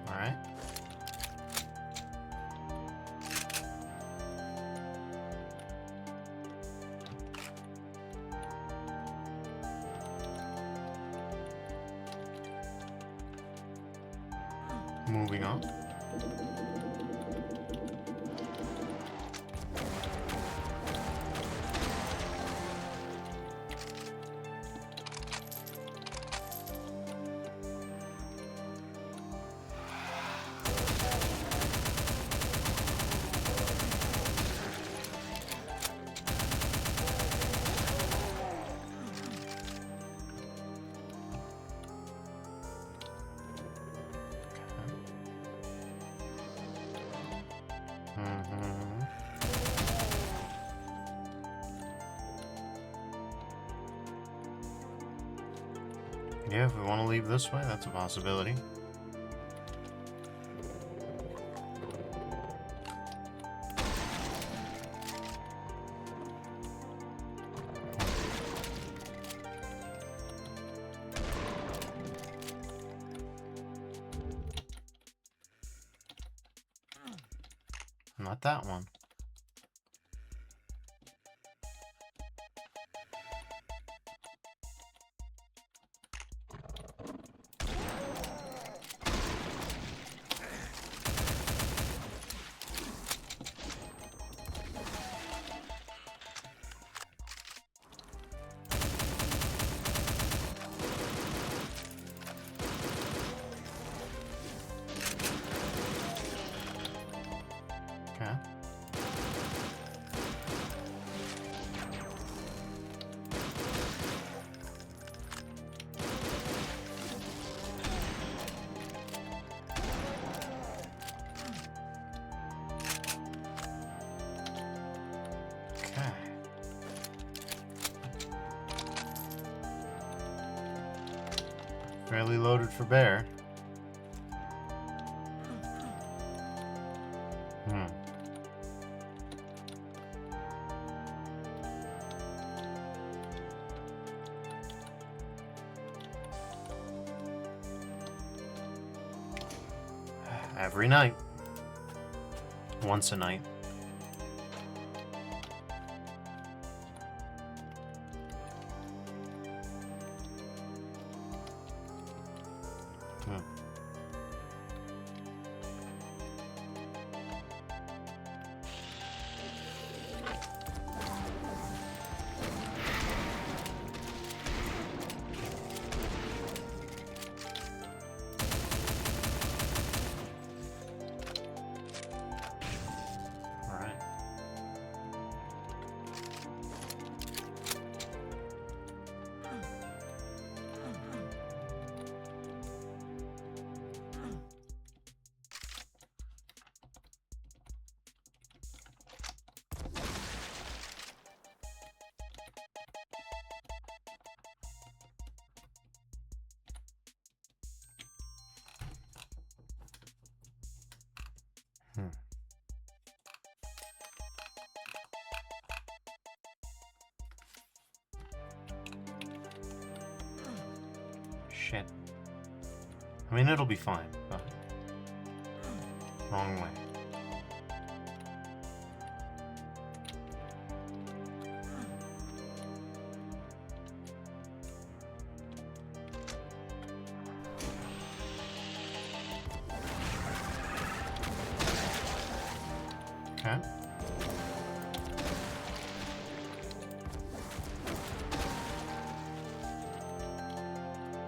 Alright. Moving on. Yeah, if we want to leave this way, that's a possibility. Not that one. Fairly loaded for bear. Every night. Once a night. Shit. I mean, it'll be fine, but... Wrong way. Okay.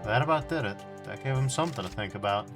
That about did it. That gave him something to think about.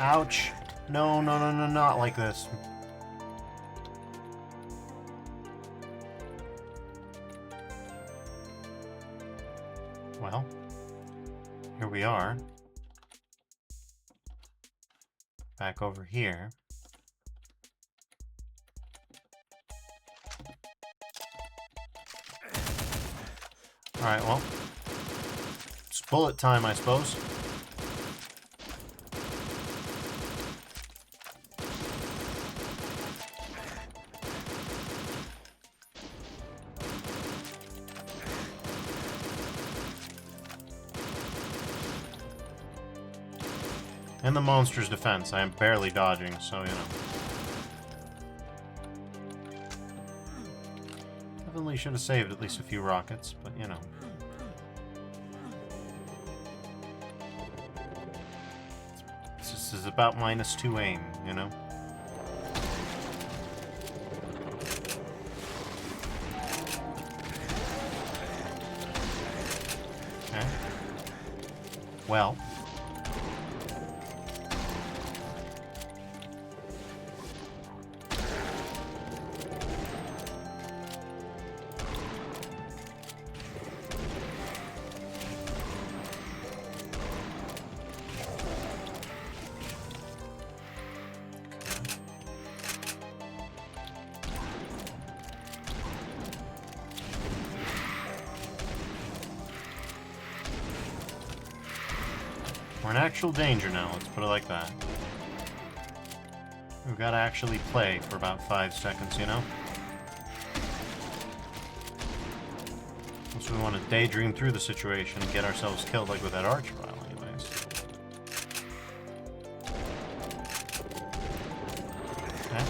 Ouch. No, no, no, no, not like this. Well, here we are. Back over here. Alright, well. It's bullet time, I suppose. In the monster's defense, I am barely dodging, so, you know. Definitely should have saved at least a few rockets, but, you know. This is about -2 aim, you know? Okay. Well. We're in actual danger now, let's put it like that. We've got to actually play for about 5 seconds, you know? Unless we want to daydream through the situation and get ourselves killed like with that archer file, anyways. Okay.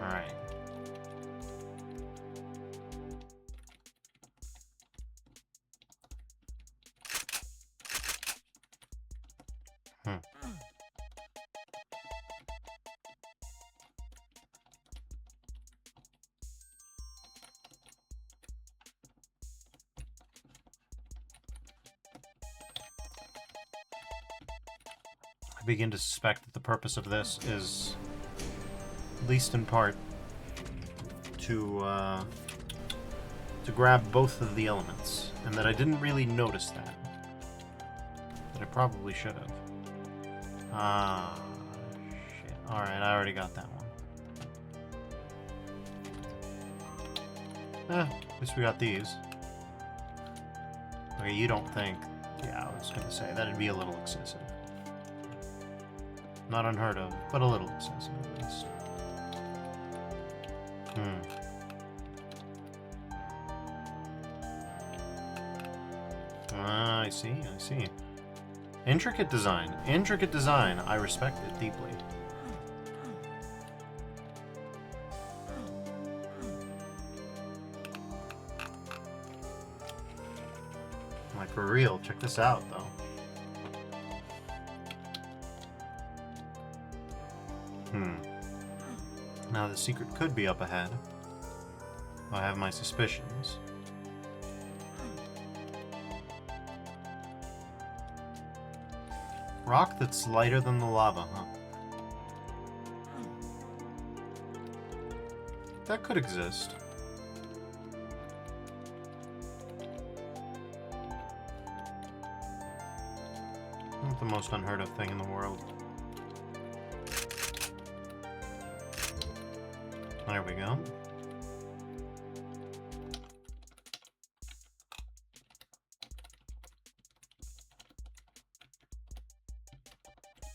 Alright. Hmm. I begin to suspect that the purpose of this is, at least in part, to grab both of the elements, and that I didn't really notice that. That I probably should have. Ah, shit. Alright, I already got that one. At least we got these. Okay, you don't think... Yeah, I was gonna say, that'd be a little excessive. Not unheard of, but a little excessive at least. I see, I see. Intricate design. Intricate design. I respect it deeply. Like, for real, check this out, though. Now, the secret could be up ahead. I have my suspicions. Rock that's lighter than the lava, huh? That could exist. Not the most unheard of thing in the world. There we go.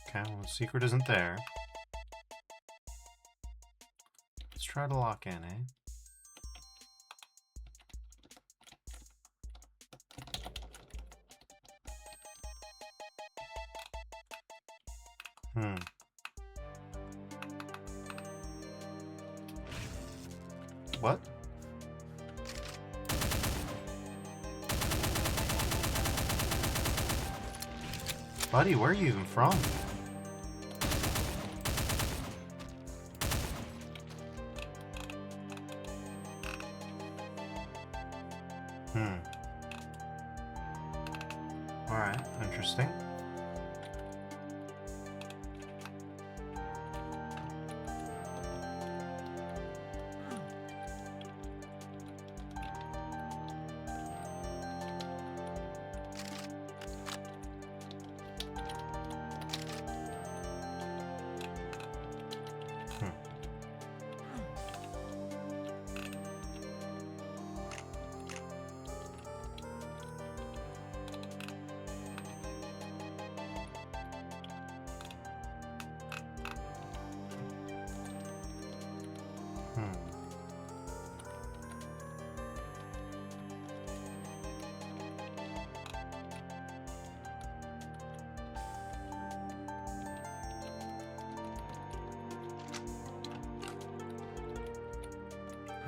Okay, well, the secret isn't there. Let's try to lock in, eh? What? Buddy, where are you even from? Alright, interesting.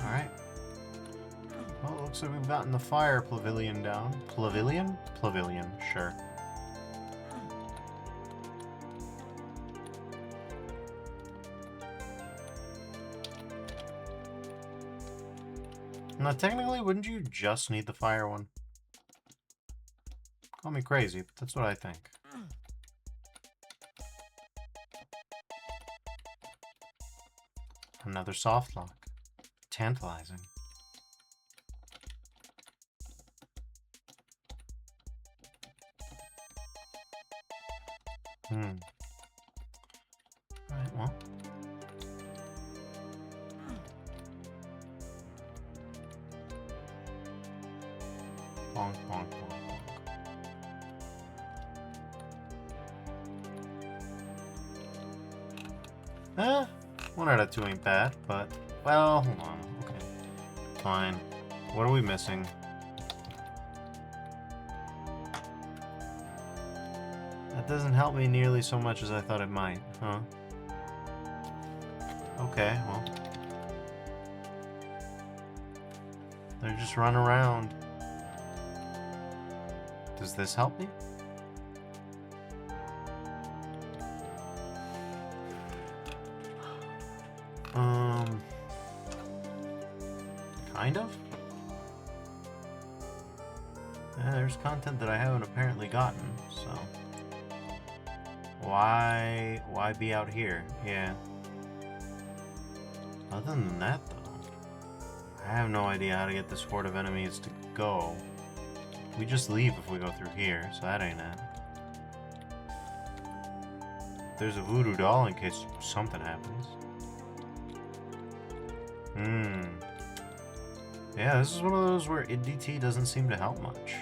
Alright. Well, it looks like we've gotten the fire pavilion down. Pavilion? Pavilion, sure. Now, technically, wouldn't you just need the fire one? Call me crazy, but that's what I think. Another soft lock. Tantalizing. Alright, well. Bonk, bonk, bonk, bonk. 1 out of 2 ain't bad, but... Well, hold on. Okay. Fine. What are we missing? That doesn't help me nearly so much as I thought it might, huh? Okay, well. They're just running around. Does this help me? Kind of? Yeah, there's content that I haven't apparently gotten, so... Why be out here? Yeah. Other than that, though, I have no idea how to get this horde of enemies to go. We just leave if we go through here, so that ain't it. There's a voodoo doll in case something happens. Yeah, this is one of those where IDT doesn't seem to help much.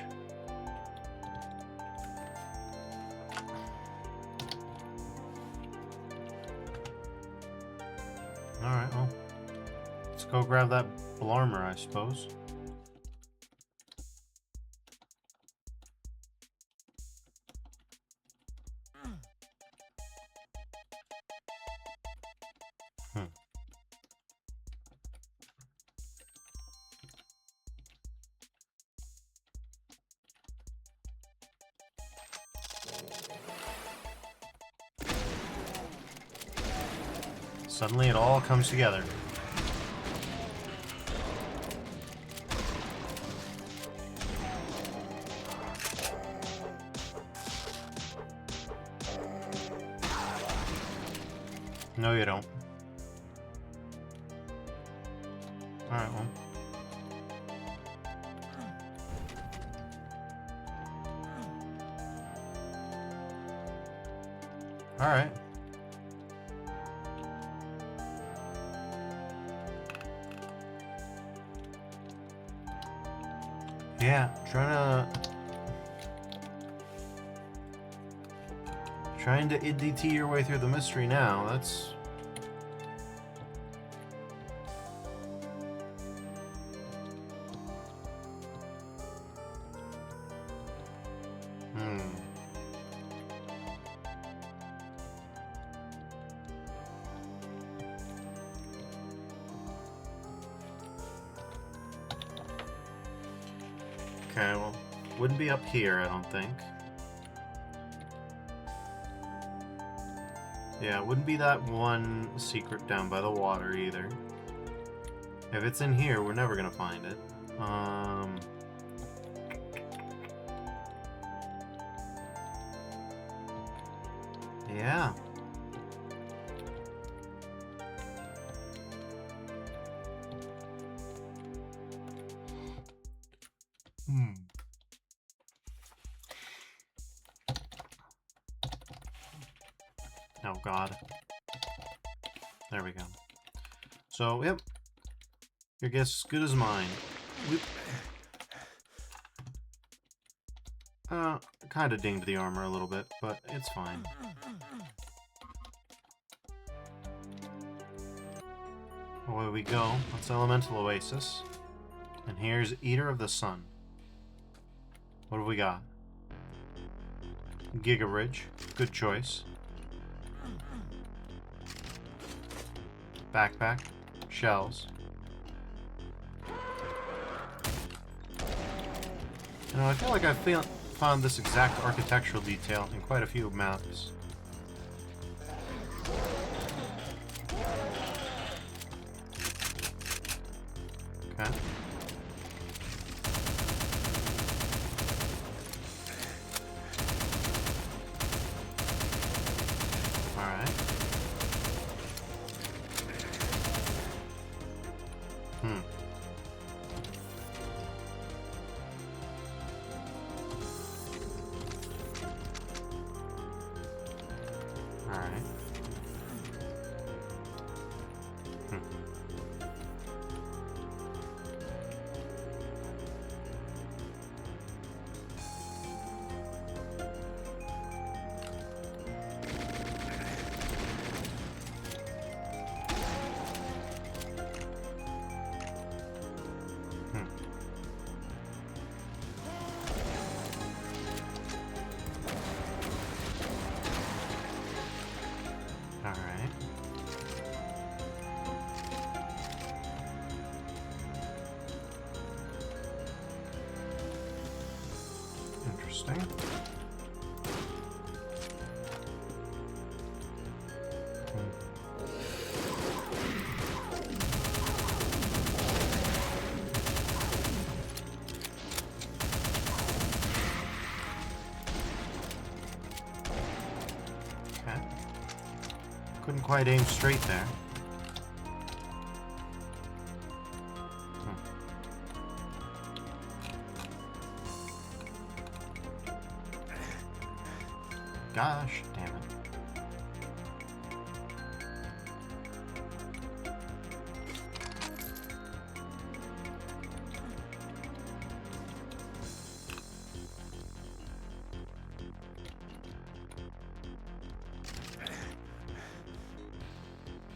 Alright, well, let's go grab that Blarmer, I suppose. Suddenly it all comes together. No, you don't. Alright, well. Alright. Yeah, trying to IDT your way through the mystery now, that's... Okay, well, wouldn't be up here, I don't think. Yeah, it wouldn't be that one secret down by the water either. If it's in here, we're never gonna find it. Yeah. Oh god. There we go. So, yep. Your guess is good as mine. Kinda dinged the armor a little bit, but it's fine. Away we go. That's Elemental Oasis. And here's Eater of the Sun. What have we got? Giga Bridge. Good choice. Backpack. Shells. You know, I feel like I've found this exact architectural detail in quite a few maps. Okay. Alright. Alright. Interesting. Couldn't quite aim straight there. Gosh, damn it.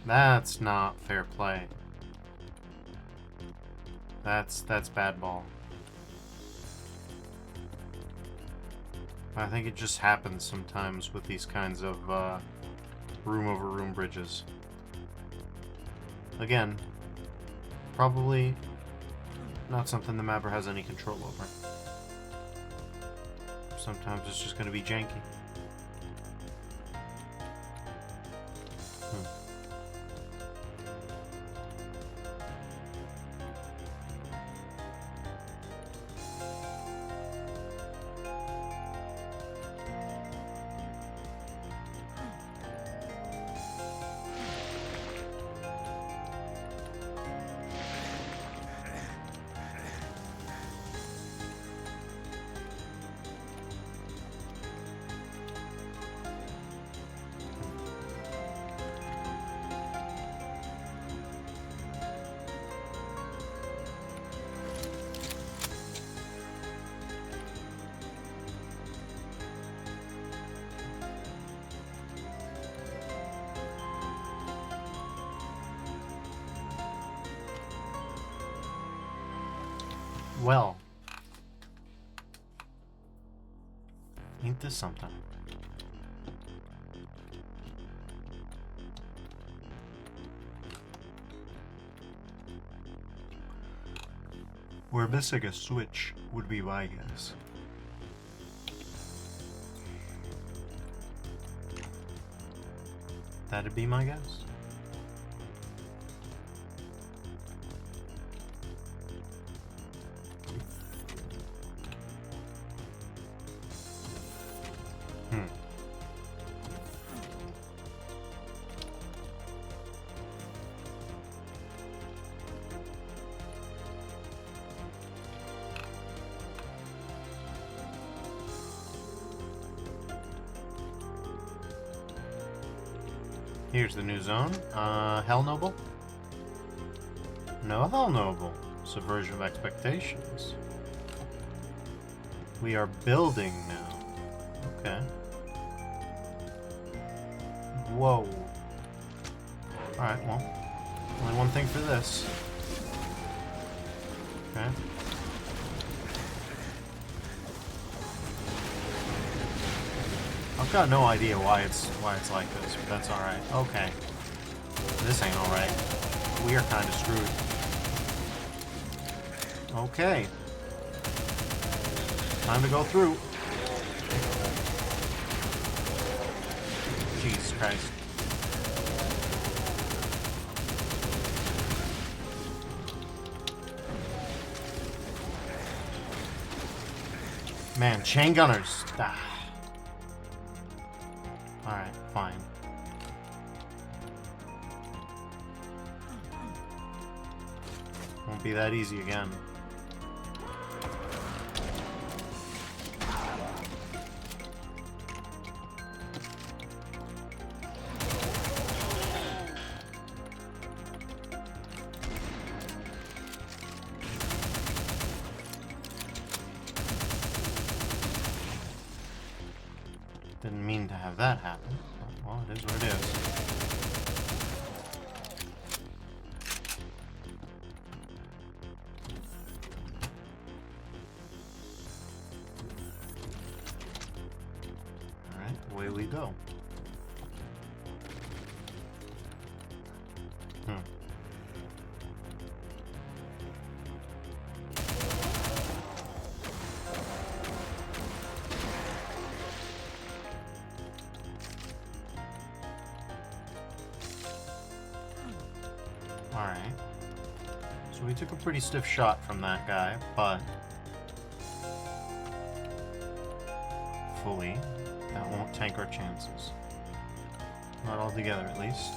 That's not fair play. That's bad ball. I think it just happens sometimes with these kinds of room-over-room bridges. Again, probably not something the mapper has any control over. Sometimes it's just going to be janky. Well, ain't this something? We're missing a switch, would be my guess. That'd be my guess. Here's the new zone. Hell Noble? No Hell Noble. Subversion of expectations. We are building now. Okay. Whoa. Alright, well. Only one thing for this. Okay. I've got no idea why it's like this, but that's alright. Okay. This ain't alright. We are kinda screwed. Okay. Time to go through. Jesus Christ. Man, chain gunners. Ah. Alright, fine. Won't be that easy again. Didn't mean to have that happen. Well, it is what it is. Alright, away we go. Alright. So we took a pretty stiff shot from that guy, but fully, that won't tank our chances. Not all together, at least.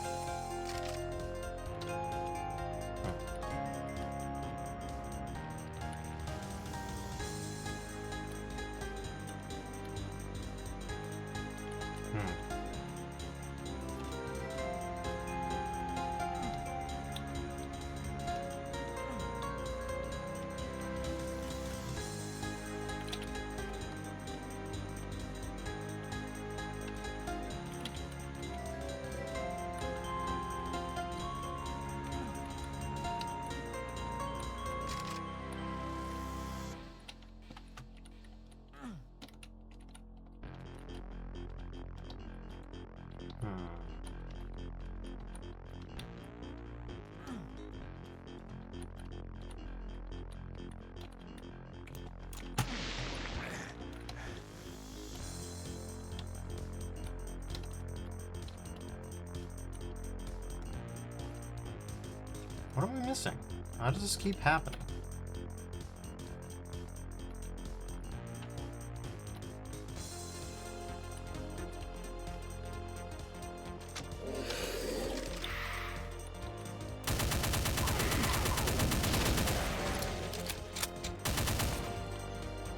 What am I missing? How does this keep happening?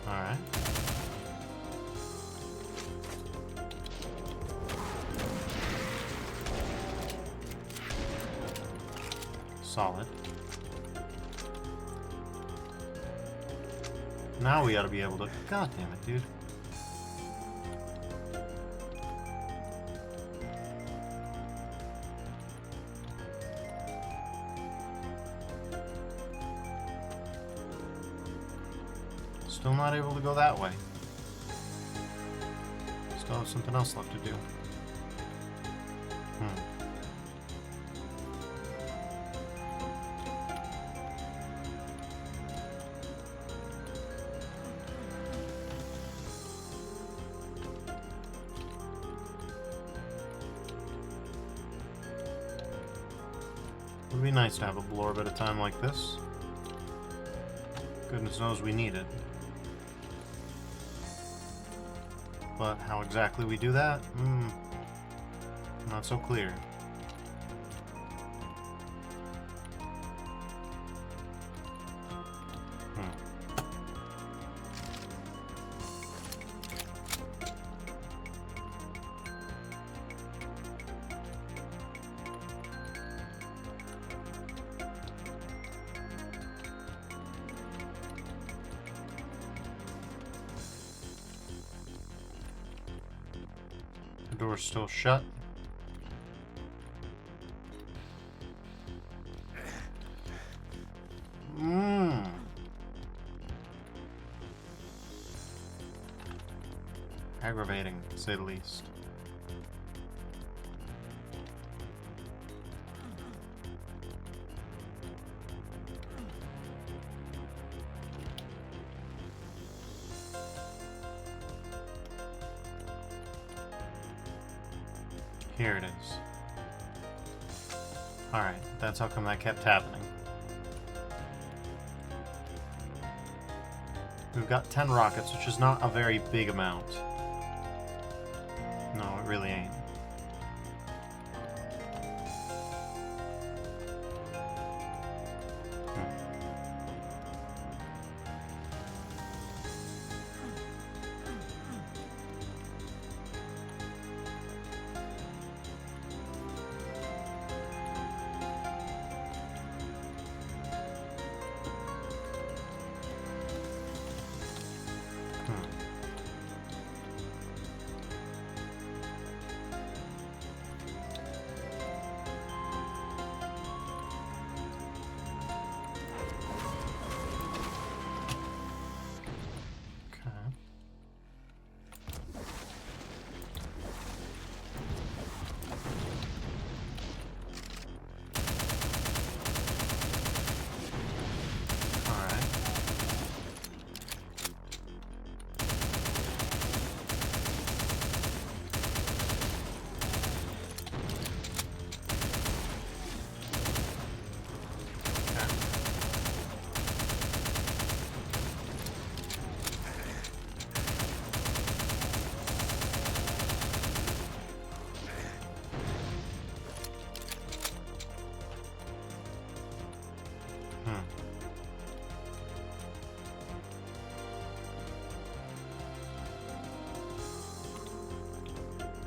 Alright. Solid. Now we ought to be able to... God damn it, dude. Still not able to go that way. Still have something else left to do. It would be nice to have a blorb at a time like this. Goodness knows we need it. But how exactly we do that? Not so clear. The door's still shut. Aggravating, to say the least. Here it is. Alright, that's how come that kept happening. We've got 10 rockets, which is not a very big amount. No, it really ain't.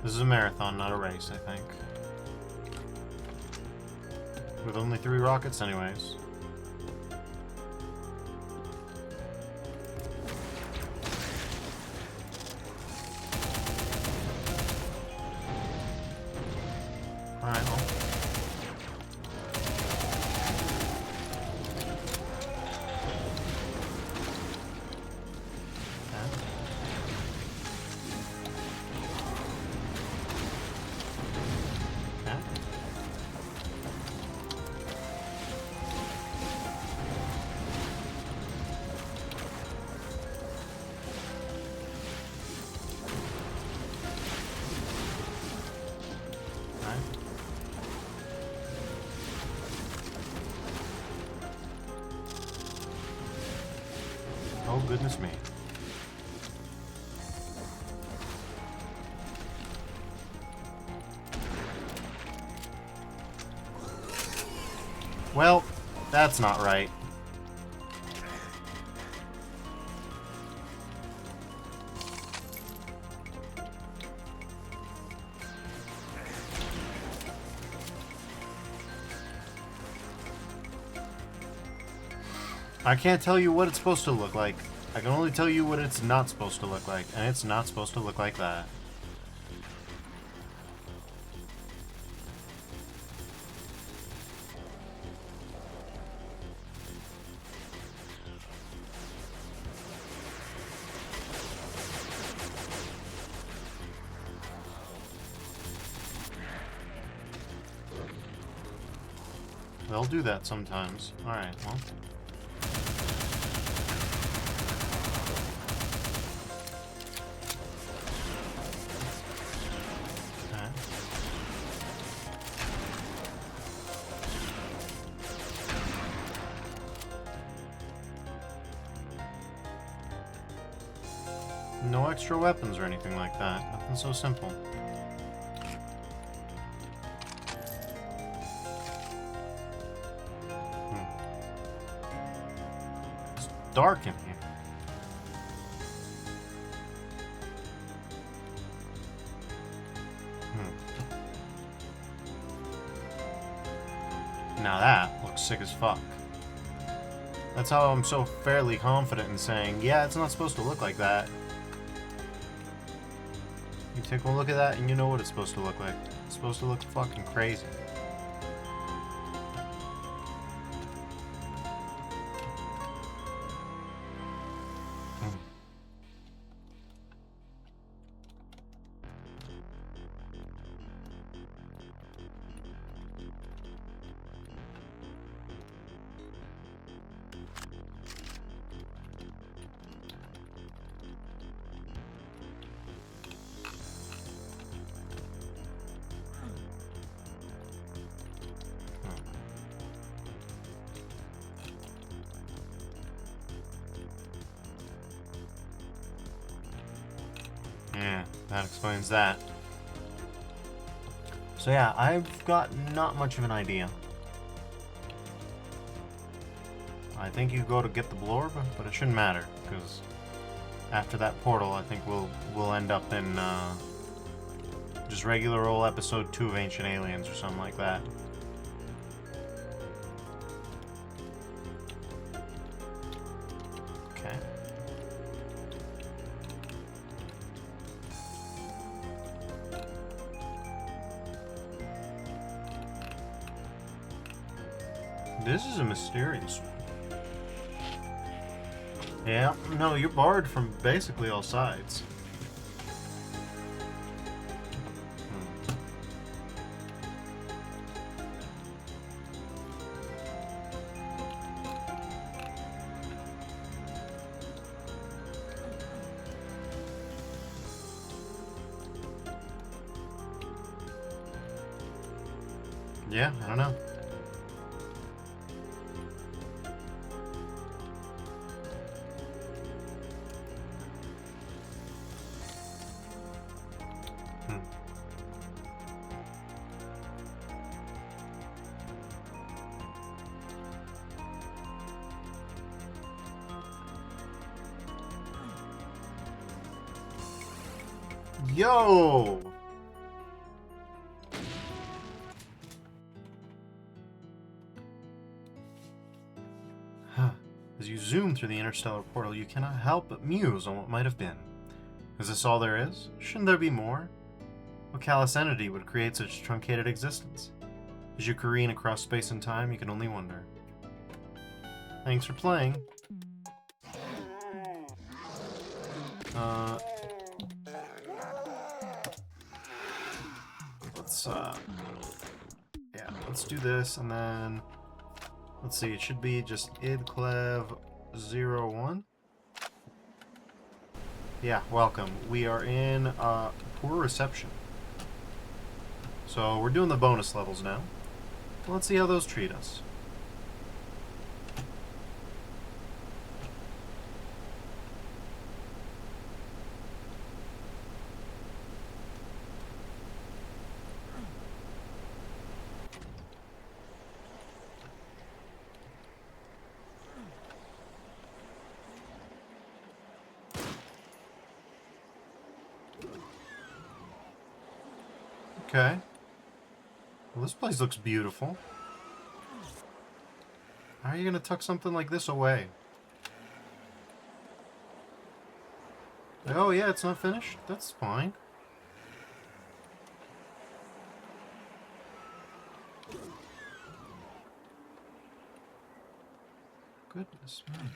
This is a marathon, not a race, I think. With only 3 rockets anyways. Alright, well. Oh, goodness me. Well, that's not right. I can't tell you what it's supposed to look like. I can only tell you what it's not supposed to look like, and it's not supposed to look like that. They'll do that sometimes. Alright, well. No extra weapons or anything like that. Nothing so simple. It's dark in here. Now that looks sick as fuck. That's how I'm so fairly confident in saying, yeah, it's not supposed to look like that. You take a look at that and you know what it's supposed to look like. It's supposed to look fucking crazy. Yeah, that explains that. So yeah, I've got not much of an idea. I think you go to get the blorb, but it shouldn't matter, because after that portal, I think we'll end up in just regular old episode 2 of Ancient Aliens or something like that. Okay. This is a mysterious one. Yeah, no, you're barred from basically all sides. Yeah, I don't know. Yo! As you zoom through the interstellar portal, you cannot help but muse on what might have been. Is this all there is? Shouldn't there be more? What callous entity would create such truncated existence? As you careen across space and time, you can only wonder. Thanks for playing. Let's do this, and then let's see. It should be just idclev01. Yeah, welcome. We are in poor reception. So we're doing the bonus levels now. Let's see how those treat us. Okay. Well, this place looks beautiful. How are you going to tuck something like this away? Oh, yeah, it's not finished? That's fine. Goodness me.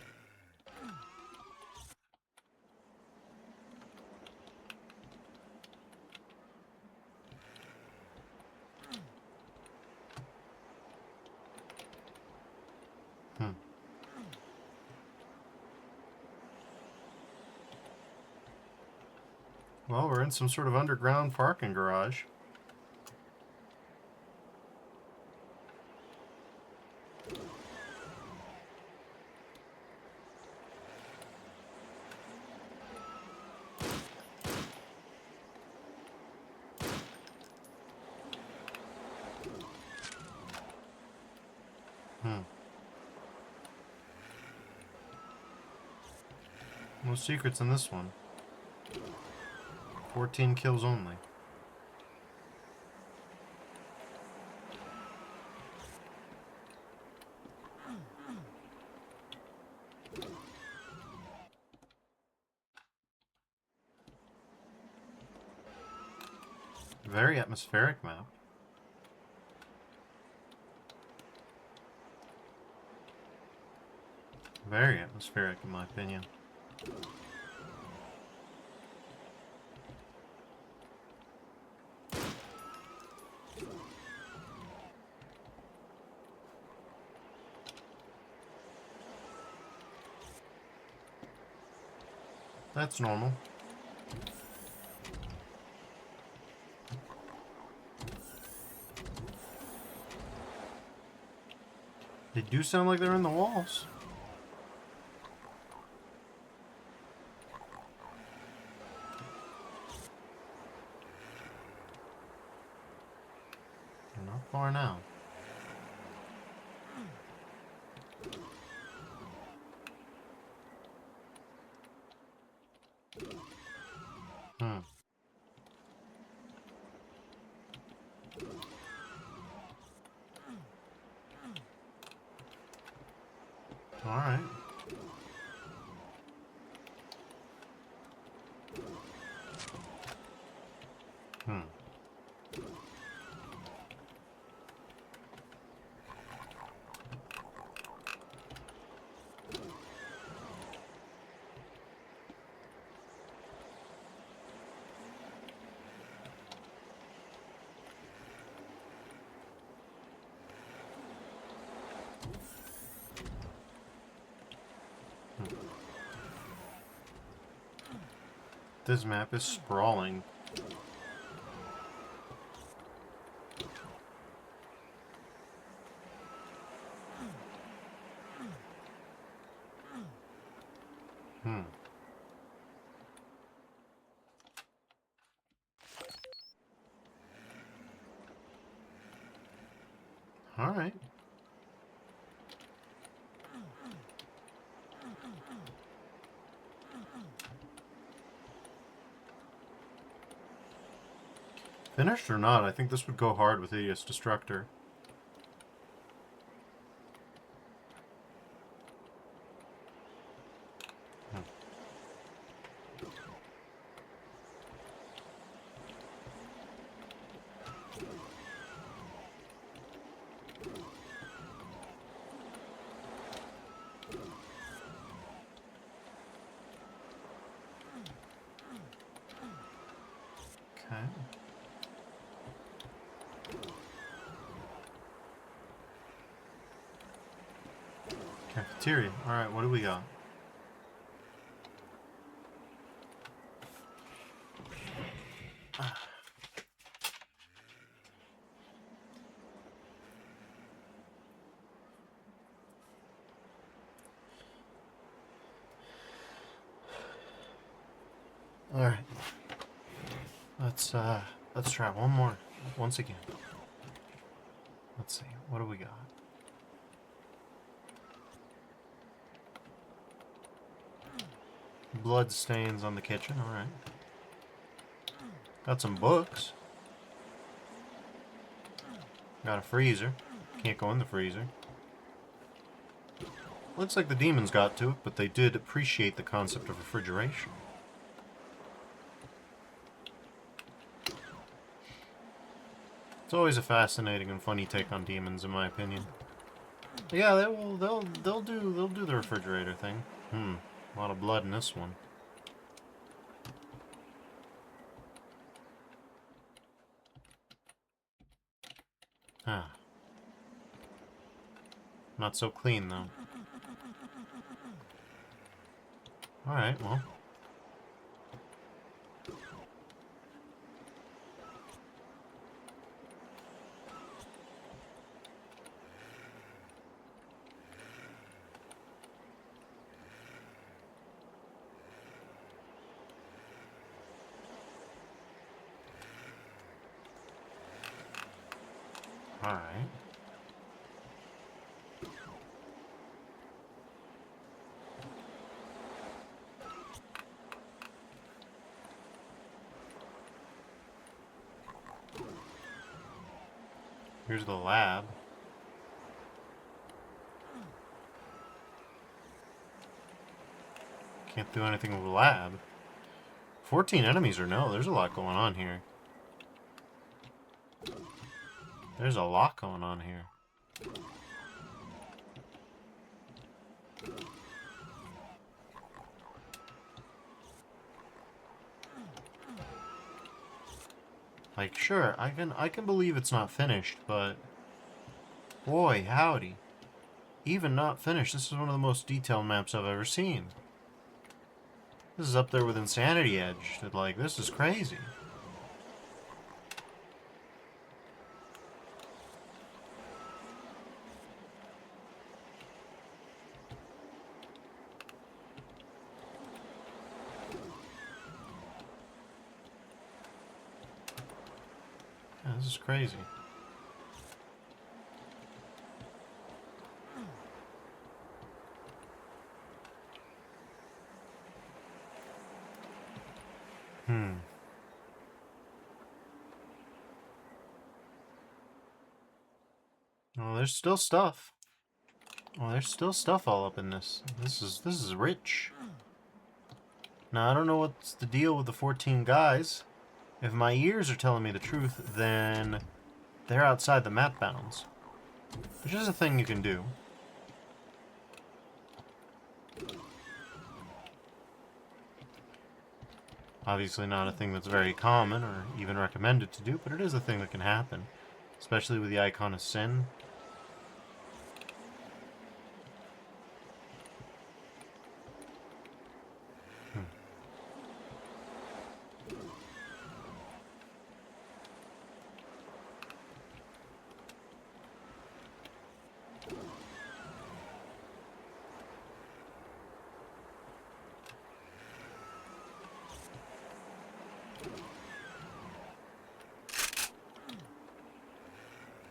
Well, we're in some sort of underground parking garage. No secrets in this one. 14 kills only. Very atmospheric map. Very atmospheric, in my opinion. That's normal. They do sound like they're in the walls. They're not far now. Alright. This map is sprawling. All right. Finished or not, I think this would go hard with Hideous Destructor. cafeteria. Alright, what do we got? Alright. Let's try one more. Once again. Let's see. What do we got? Blood stains on the kitchen. Alright. Got some books. Got a freezer. Can't go in the freezer. Looks like the demons got to it, but they did appreciate the concept of refrigeration. It's always a fascinating and funny take on demons, in my opinion. But yeah, they'll do the refrigerator thing. A lot of blood in this one. Ah. Not so clean, though. Alright, well. Alright. Here's the lab. Can't do anything with the lab. 14 enemies or no, there's a lot going on here. There's a lot going on here. Like, sure, I can believe it's not finished, but boy, howdy. Even not finished, this is one of the most detailed maps I've ever seen. This is up there with Insanity Edge. Like, this is crazy. Yeah, this is crazy. Well, there's still stuff. Well, there's still stuff all up in this. This is rich. Now, I don't know what's the deal with the 14 guys. If my ears are telling me the truth, then they're outside the map bounds. Which is a thing you can do. Obviously not a thing that's very common or even recommended to do, but it is a thing that can happen. Especially with the icon of sin.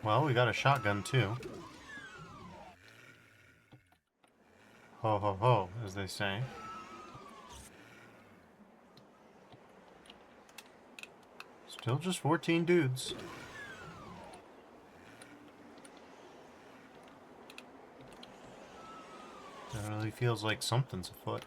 Well, we got a shotgun too. Ho ho ho, as they say. Still just 14 dudes. Definitely feels like something's afoot.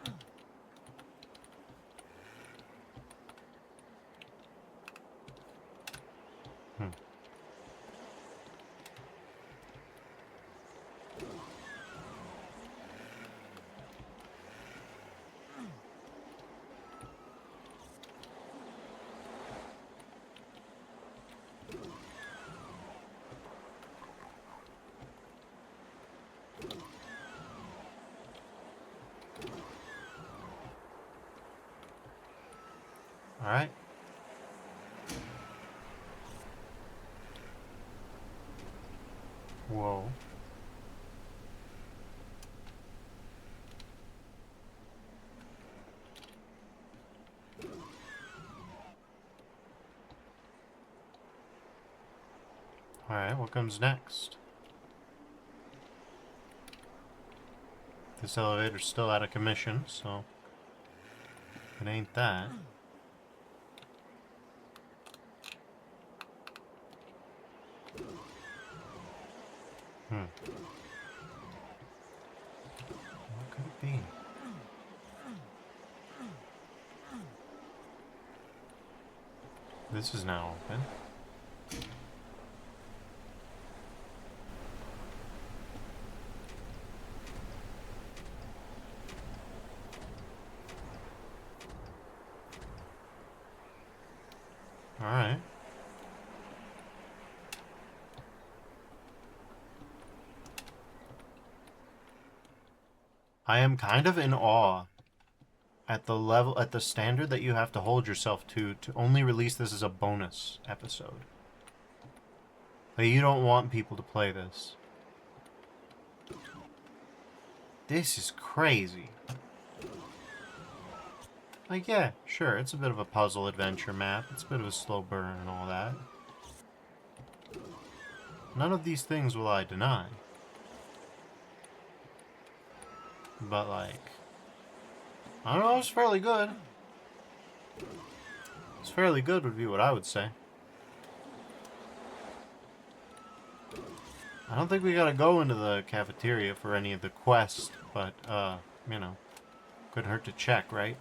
Alright. Whoa. Alright, what comes next? This elevator's still out of commission, so it ain't that. What could it be? This is now open. Alright. I am kind of in awe at the standard that you have to hold yourself to only release this as a bonus episode. Like, you don't want people to play this. This is crazy. Like, yeah, sure, it's a bit of a puzzle adventure map. It's a bit of a slow burn and all that. None of these things will I deny. But, like, I don't know, it's fairly good. It's fairly good would be what I would say. I don't think we gotta go into the cafeteria for any of the quests, but, you know, couldn't hurt to check, right?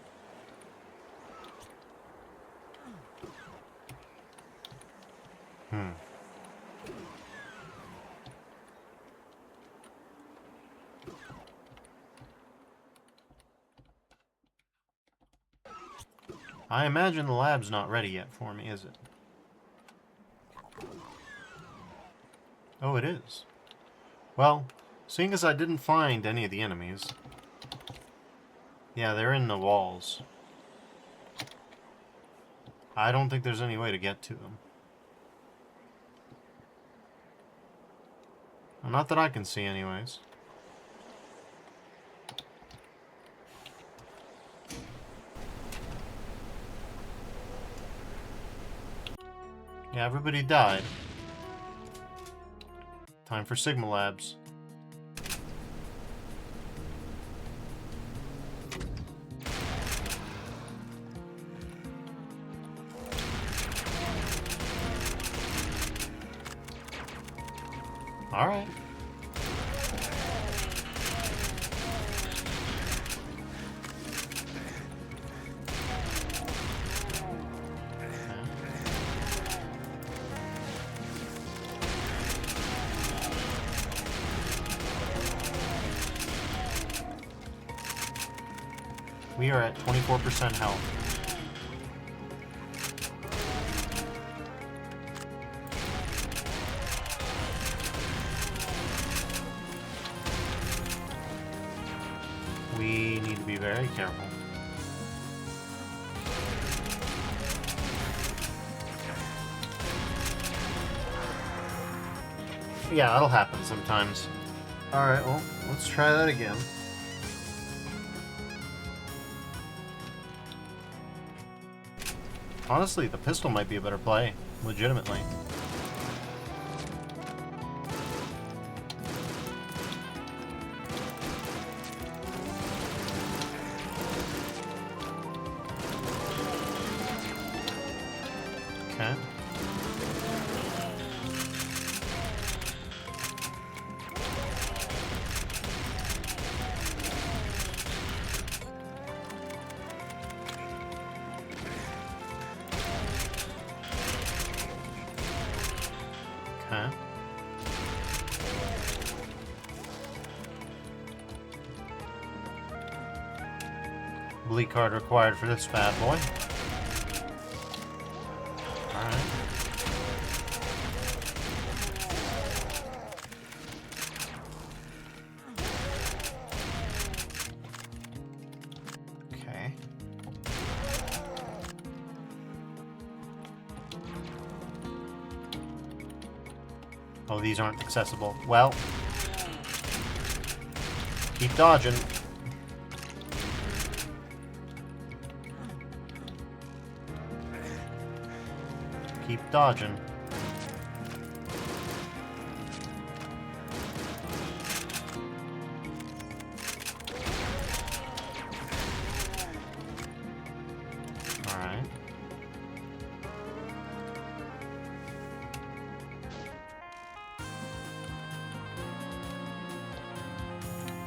I imagine the lab's not ready yet for me, is it? Oh, it is. Well, seeing as I didn't find any of the enemies... Yeah, they're in the walls. I don't think there's any way to get to them. Well, not that I can see, anyways. Yeah, everybody died. Time for Sigma Labs. Alright. We are at 24% health. We need to be very careful. Yeah, that'll happen sometimes. Alright, well, let's try that again. Honestly, the pistol might be a better play. Legitimately. Okay. Okay. Bleak card required for this bad boy. Alright. Okay. Oh, these aren't accessible. Well, keep dodging. Keep dodging. Alright.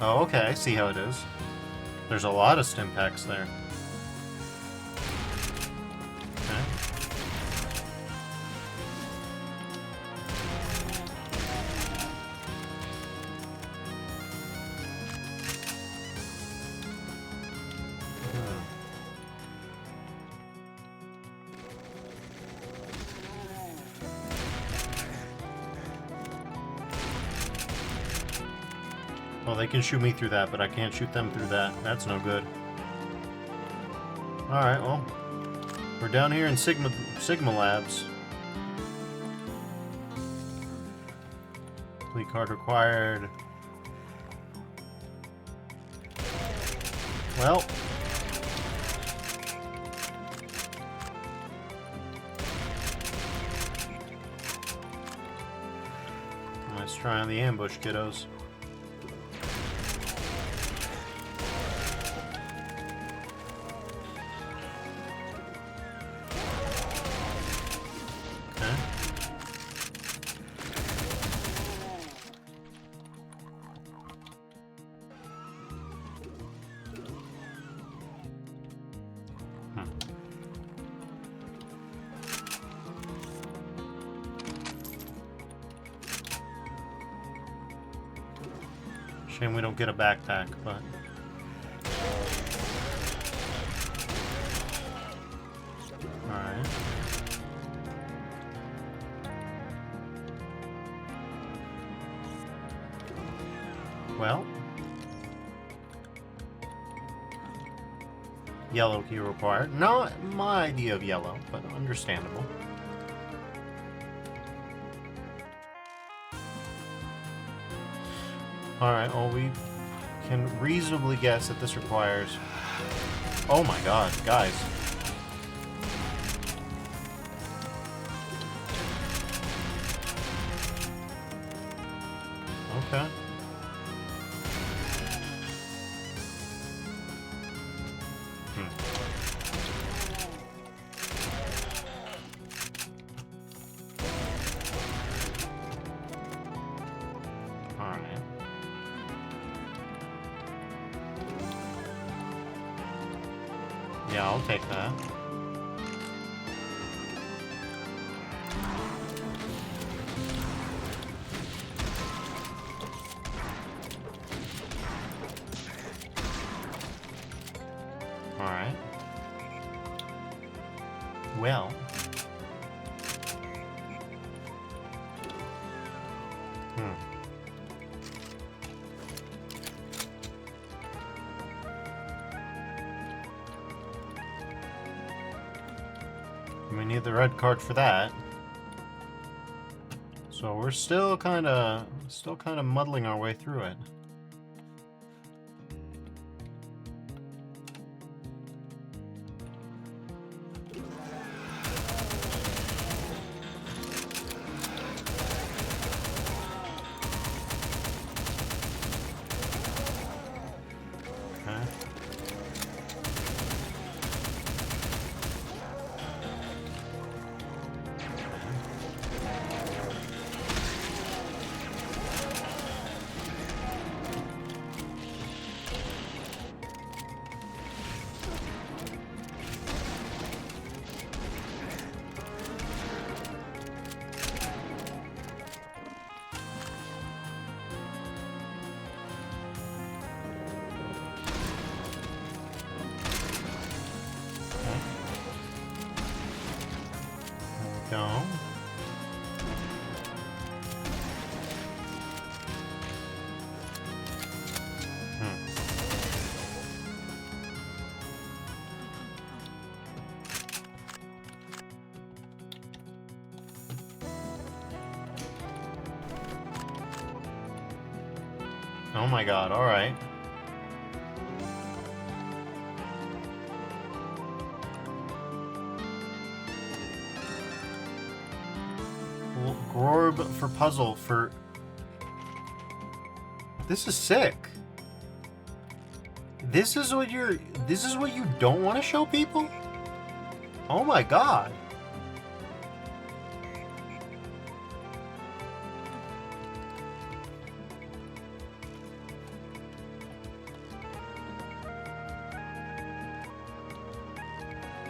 Oh, okay, I see how it is. There's a lot of stim packs there. Okay. Well, they can shoot me through that, but I can't shoot them through that. That's no good. Alright, well, we're down here in Sigma Labs. Plea card required. Well. Let's try on the ambush, kiddos. Shame we don't get a backpack, but... Alright. Well... Yellow key required. Not my idea of yellow, but understandable. Alright, well, we can reasonably guess that this requires... Oh my god, guys. Okay. Yeah, I'll take that. Alright. Well. We need the red card for that. So we're still kind of muddling our way through it. Okay. Oh my god, alright. Gorb for puzzle for... This is sick. This is what you're... This is what you don't want to show people? Oh my god.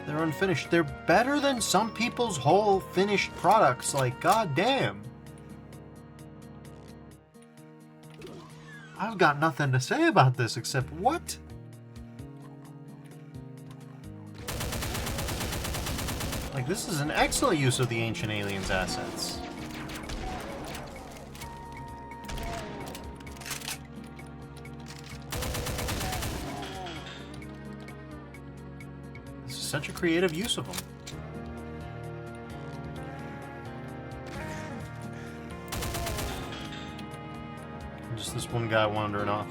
They're unfinished. They're better than some people's whole finished products. Like, goddamn. I've got nothing to say about this except what? Like, this is an excellent use of the Ancient Aliens assets. This is such a creative use of them. Just this one guy wandering off.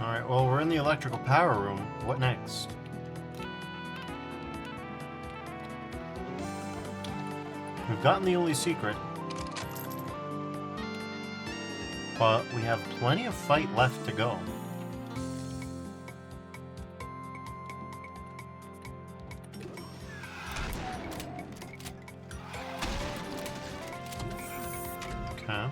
Alright, well, we're in the electrical power room. What next? We've gotten the only secret. But we have plenty of fight left to go. Okay.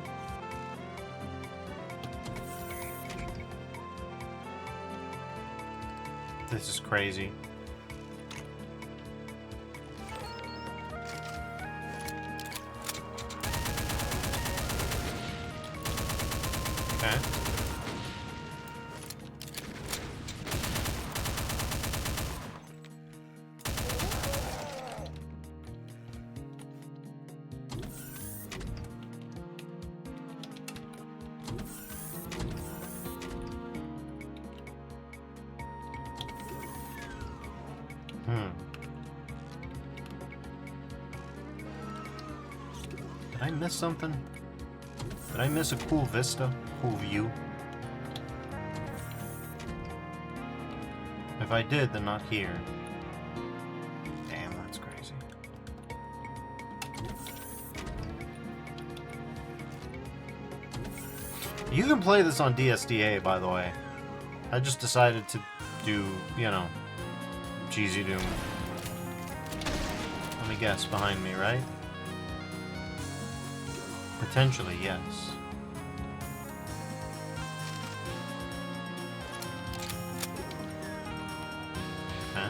This is crazy. Okay. Did I miss something? Did I miss a cool vista? Cool view? If I did, then not here. Damn, that's crazy. You can play this on DSDA, by the way. I just decided to do, you know, Jeezy Doom. Let me guess, behind me, right? Potentially, yes. Okay.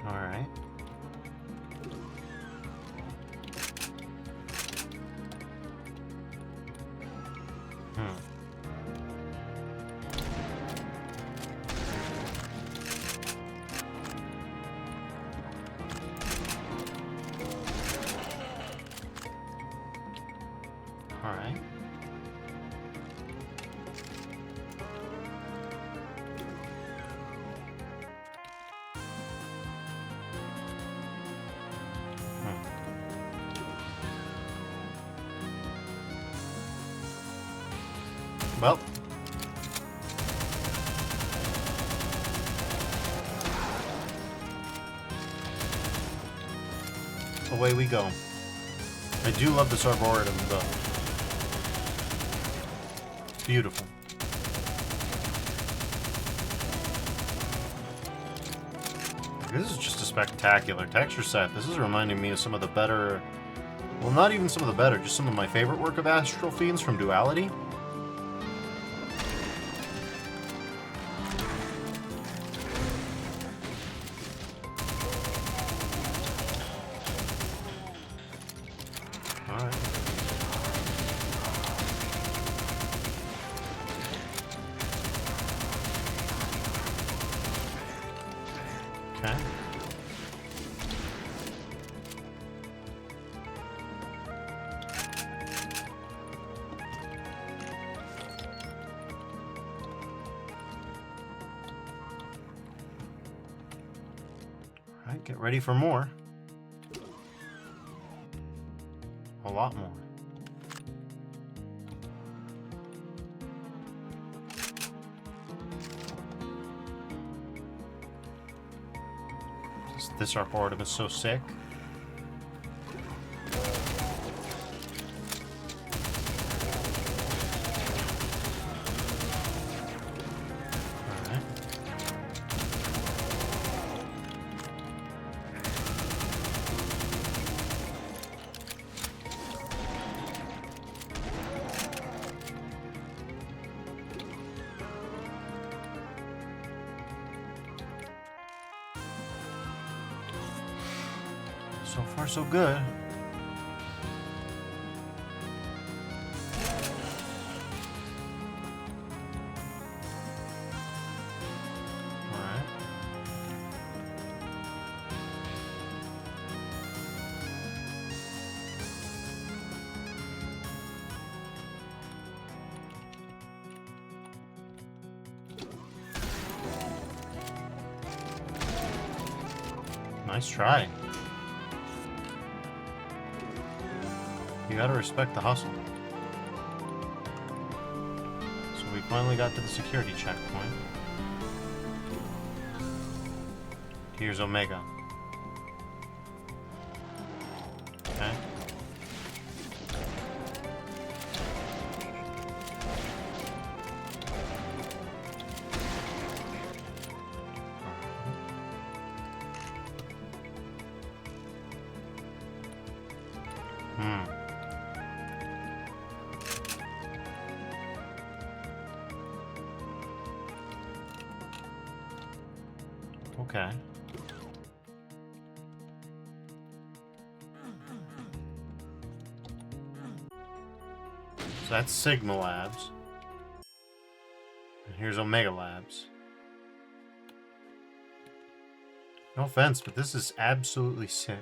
Alright. Well. Away we go. I do love this Arboretum, though. It's beautiful. This is just a spectacular texture set. This is reminding me of some of the better... Well, not even some of the better, just some of my favorite work of Astral Fiends from Duality. Alright. Okay. Alright, get ready for more. A lot more. This Arboretum is so sick. Alright. So far, so good. Alright. Nice try. You gotta respect the hustle. So we finally got to the security checkpoint. Here's Omega. Okay. Okay. So that's Sigma Labs. And here's Omega Labs. No offense, but this is absolutely sick.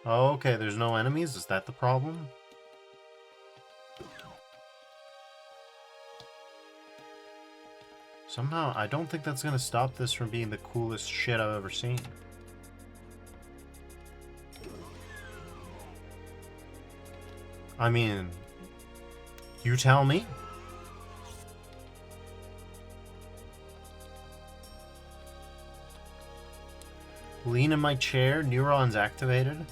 Oh, okay, there's no enemies? Is that the problem? Somehow, I don't think that's gonna stop this from being the coolest shit I've ever seen. I mean, you tell me. Lean in my chair, neurons activated.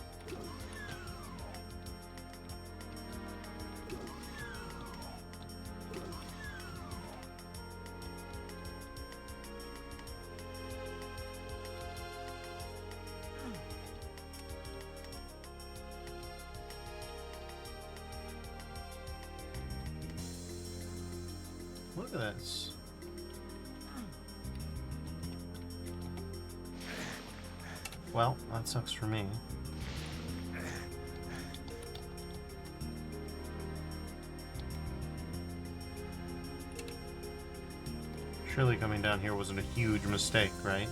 Look at this. Well, that sucks for me. Surely coming down here wasn't a huge mistake, right?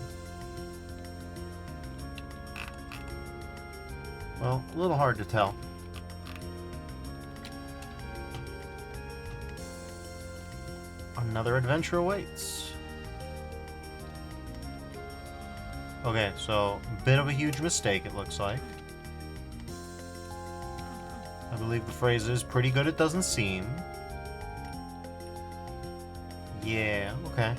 Well, a little hard to tell. Another adventure awaits. Okay, so a bit of a huge mistake, it looks like. I believe the phrase is pretty good it doesn't seem. Yeah, okay.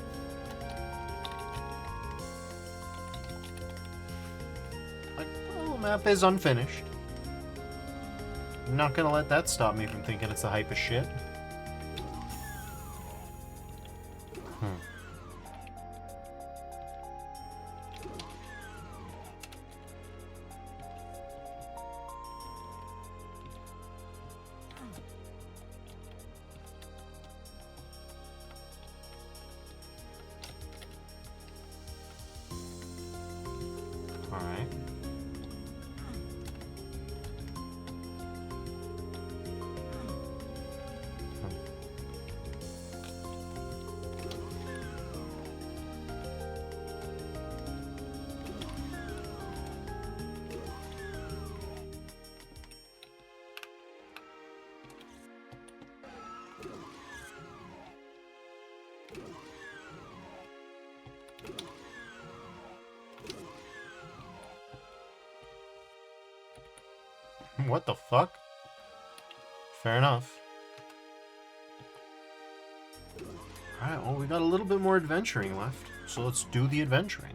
Well, the map is unfinished. I'm not gonna let that stop me from thinking it's the hype as shit. Alright. What the fuck? Fair enough. Alright, well, we got a little bit more adventuring left, so let's do the adventuring.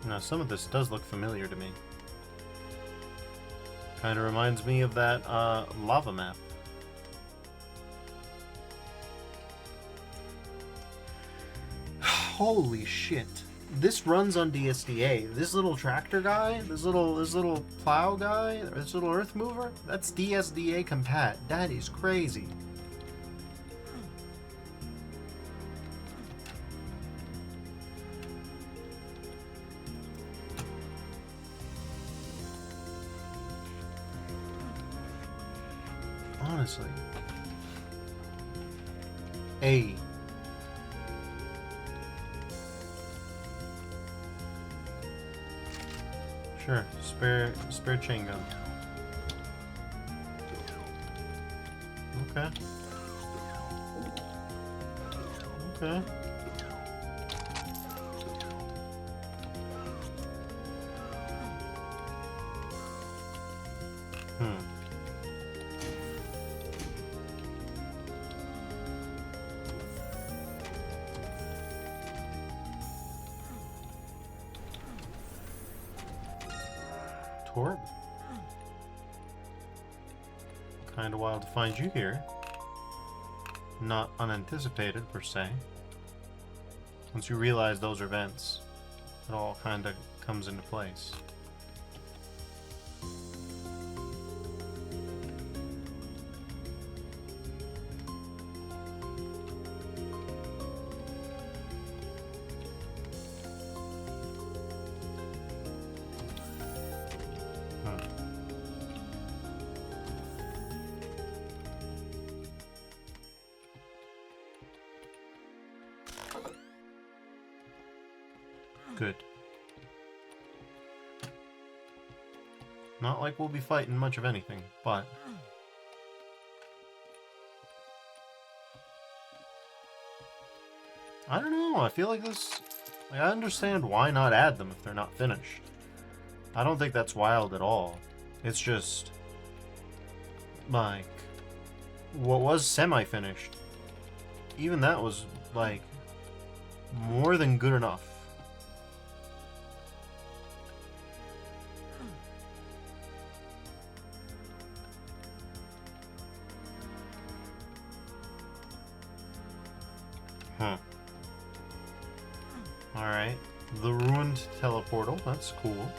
Now, some of this does look familiar to me. Kind of reminds me of that lava map. Holy shit. This runs on DSDA. This little tractor guy, this little plow guy, this little earth mover, that's DSDA compat. That is crazy. Honestly. A. Sure, spare chain gun. Okay. Okay. Torb. Kinda wild to find you here. Not unanticipated, per se. Once you realize those are vents, it all kinda comes into place. Good. Not like we'll be fighting much of anything, but... I don't know, I feel like this... Like, I understand why not add them if they're not finished. I don't think that's wild at all. It's just... like... what was semi-finished, even that was, like, more than good enough. Huh. Alright. The ruined teleportal. That's cool.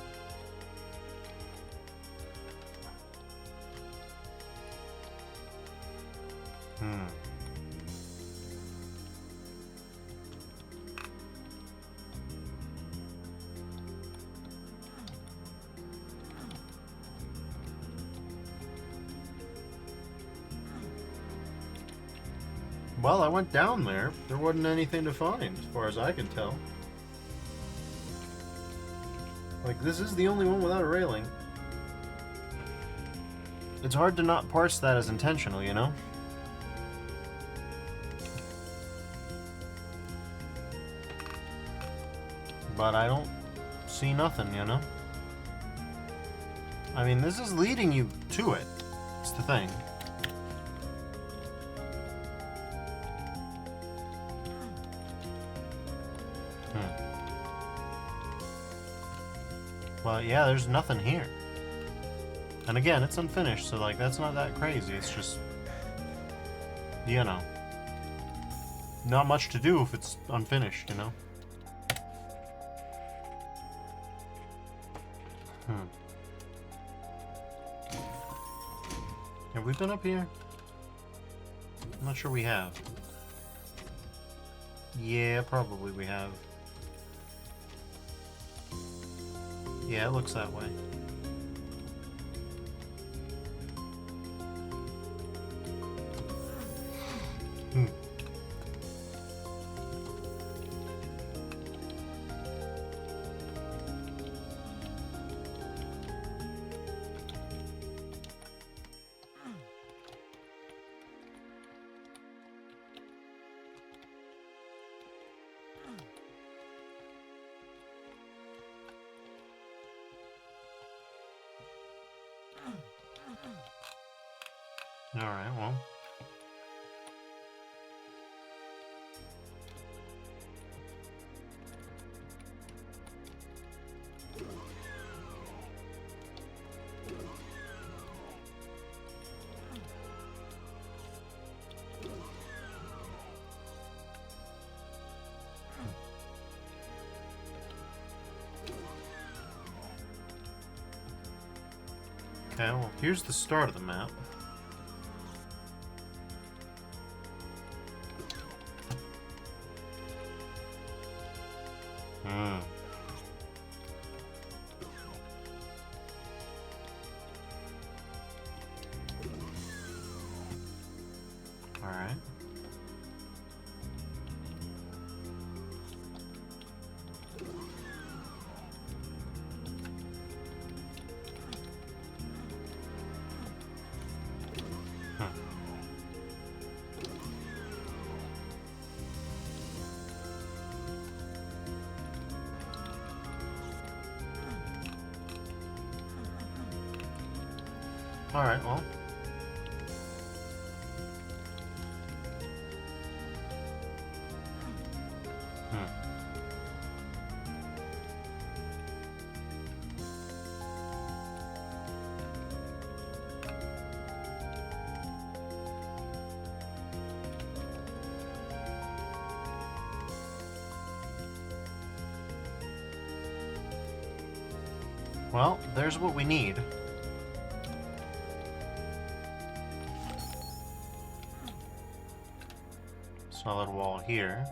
Well, I went down there. There wasn't anything to find, as far as I can tell. Like, this is the only one without a railing. It's hard to not parse that as intentional, you know? But I don't see nothing, you know? I mean, this is leading you to it. It's the thing. But yeah, there's nothing here. And again, it's unfinished, so like that's not that crazy. It's just, you know, not much to do if it's unfinished, you know? Have we been up here? I'm not sure we have. Yeah, probably we have. Yeah, it looks that way. Alright, well. Okay, well, here's the start of the map. Alright. Alright, well. Well, there's what we need. Solid wall here.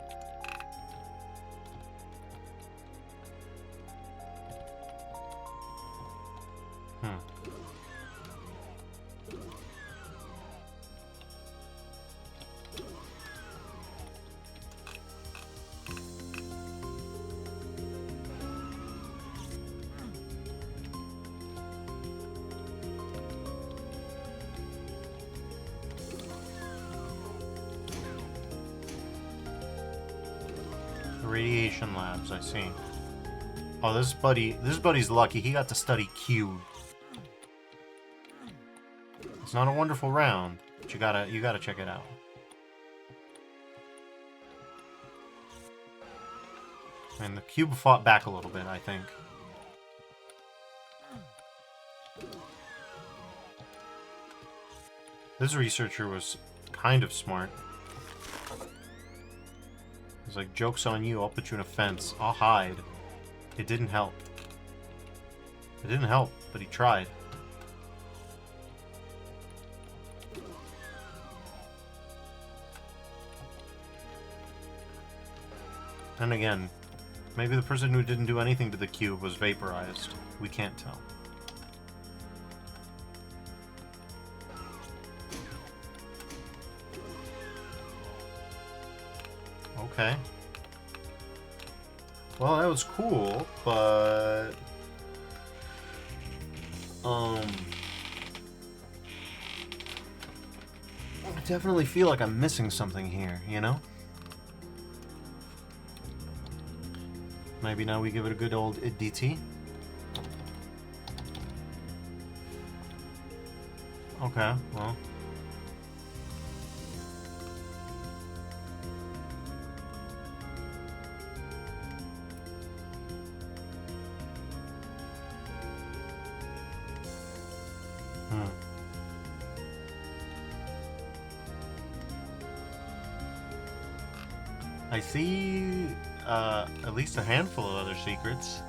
Radiation labs, I see. Oh, this buddy's lucky. He got to study Q. It's not a wonderful round, but you gotta check it out. And the cube fought back a little bit, I think. This researcher was kind of smart. It's like, joke's on you, I'll put you in a fence. I'll hide. It didn't help. It didn't help, but he tried. And again, maybe the person who didn't do anything to the cube was vaporized. We can't tell. Okay. Well, that was cool, but I definitely feel like I'm missing something here, you know? Maybe now we give it a good old DT. Okay, well. I see at least a handful of other secrets.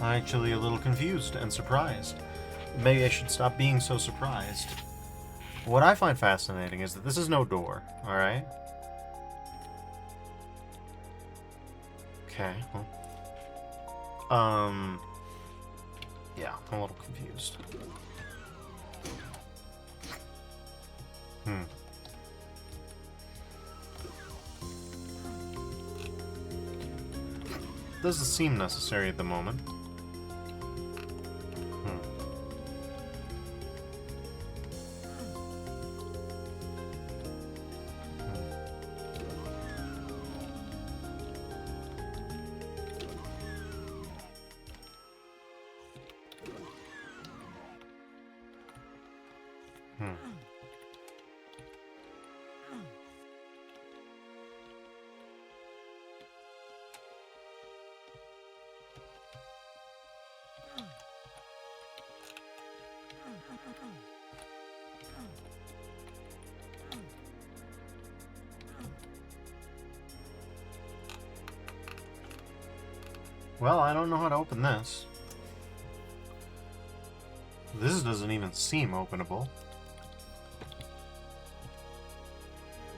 I'm actually a little confused and surprised. Maybe I should stop being so surprised. What I find fascinating is that this is no door, alright? Okay, well. Yeah, I'm a little confused. Doesn't seem necessary at the moment. Well, I don't know how to open this. This doesn't even seem openable.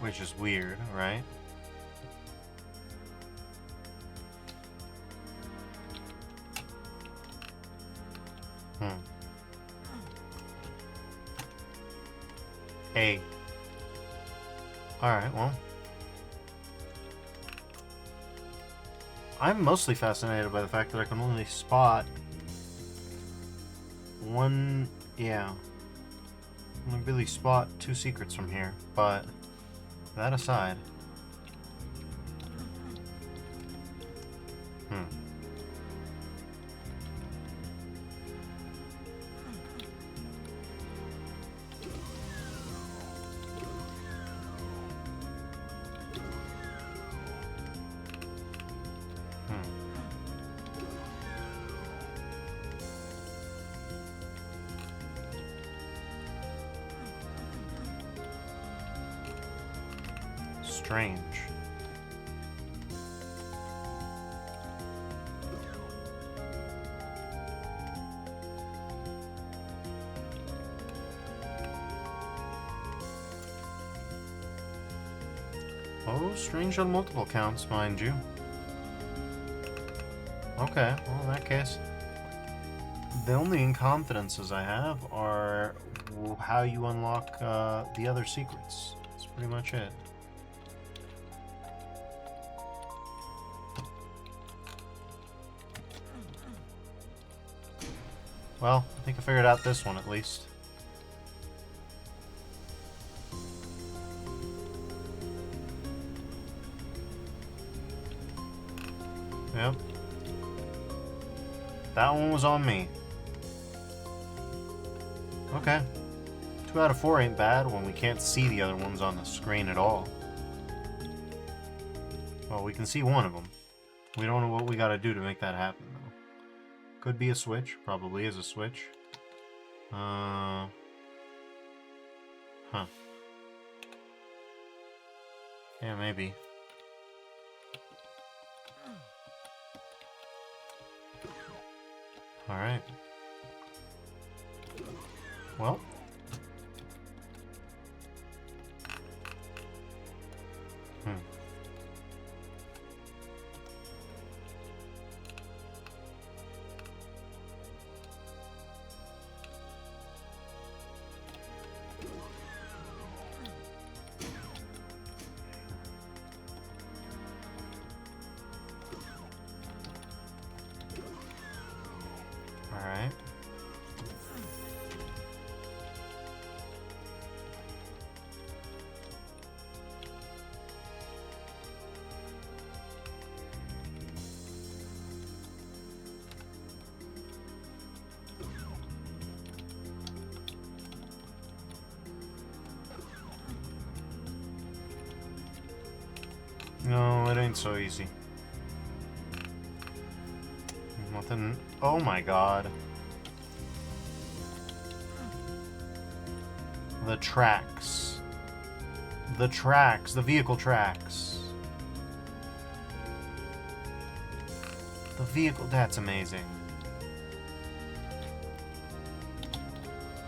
Which is weird, right? A. Alright, well. I'm mostly fascinated by the fact that I can only spot one, yeah. I can really spot 2 secrets from here, but that aside. Strange. Oh, strange on multiple counts, mind you. Okay, well in that case, the only inconfidences I have are how you unlock the other secrets. That's pretty much it. Well, I think I figured out this one at least. Yep. That one was on me. Okay. 2 out of 4 ain't bad when we can't see the other ones on the screen at all. Well, we can see one of them. We don't know what we gotta do to make that happen, though. Could be a switch. Probably is a switch. Huh. Yeah, maybe. Alright. Well. No, it ain't so easy. Nothing. Oh my god. The tracks. The tracks. The vehicle tracks. The vehicle. That's amazing.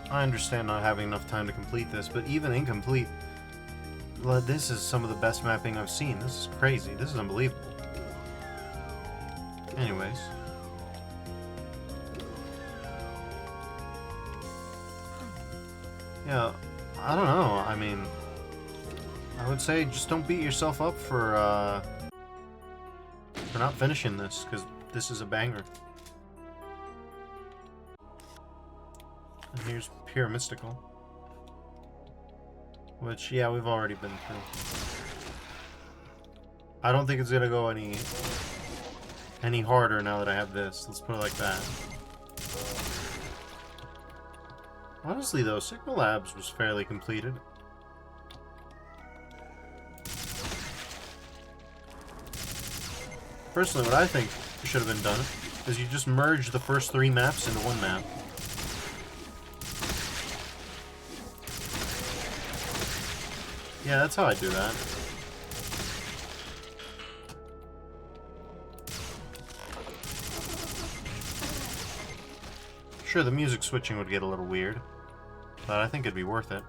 I understand not having enough time to complete this, but even incomplete, this is some of the best mapping I've seen. This is crazy. This is unbelievable. Anyways. Yeah, I don't know. I mean, I would say just don't beat yourself up for not finishing this, because this is a banger. And here's Pure Mystical. Which, yeah, we've already been through. I don't think it's gonna go any harder now that I have this. Let's put it like that. Honestly, though, Sigma Labs was fairly completed. Personally, what I think should have been done is you just merge the first 3 maps into one map. Yeah, that's how I do that. Sure, the music switching would get a little weird, but I think it'd be worth it.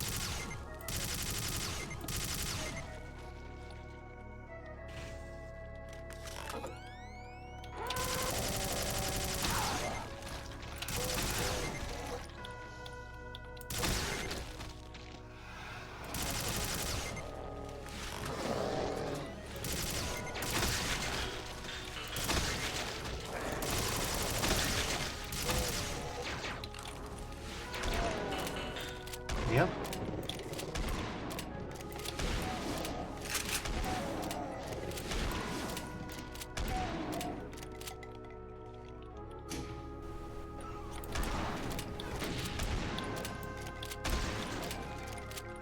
Yep.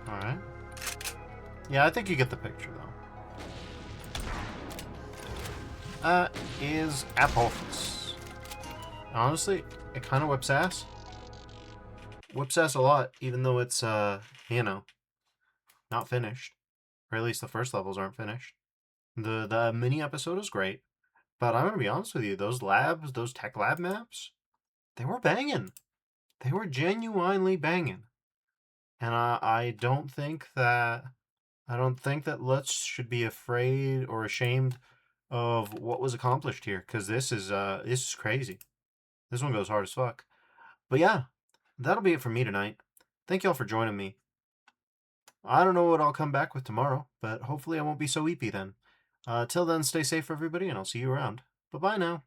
Alright. Yeah, I think you get the picture, though. Is Apophis. Honestly, it kind of whips ass. Whips ass a lot, even though it's, you know, not finished. Or at least the first levels aren't finished. The mini episode is great, but I'm gonna be honest with you, those labs, those tech lab maps, they were banging. They were genuinely banging. And I don't think that Lutz should be afraid or ashamed of what was accomplished here, because this is crazy. This one goes hard as fuck. But yeah, that'll be it for me tonight. Thank y'all for joining me. I don't know what I'll come back with tomorrow, but hopefully I won't be so weepy then. Till then, stay safe, everybody, and I'll see you around. Bye-bye now.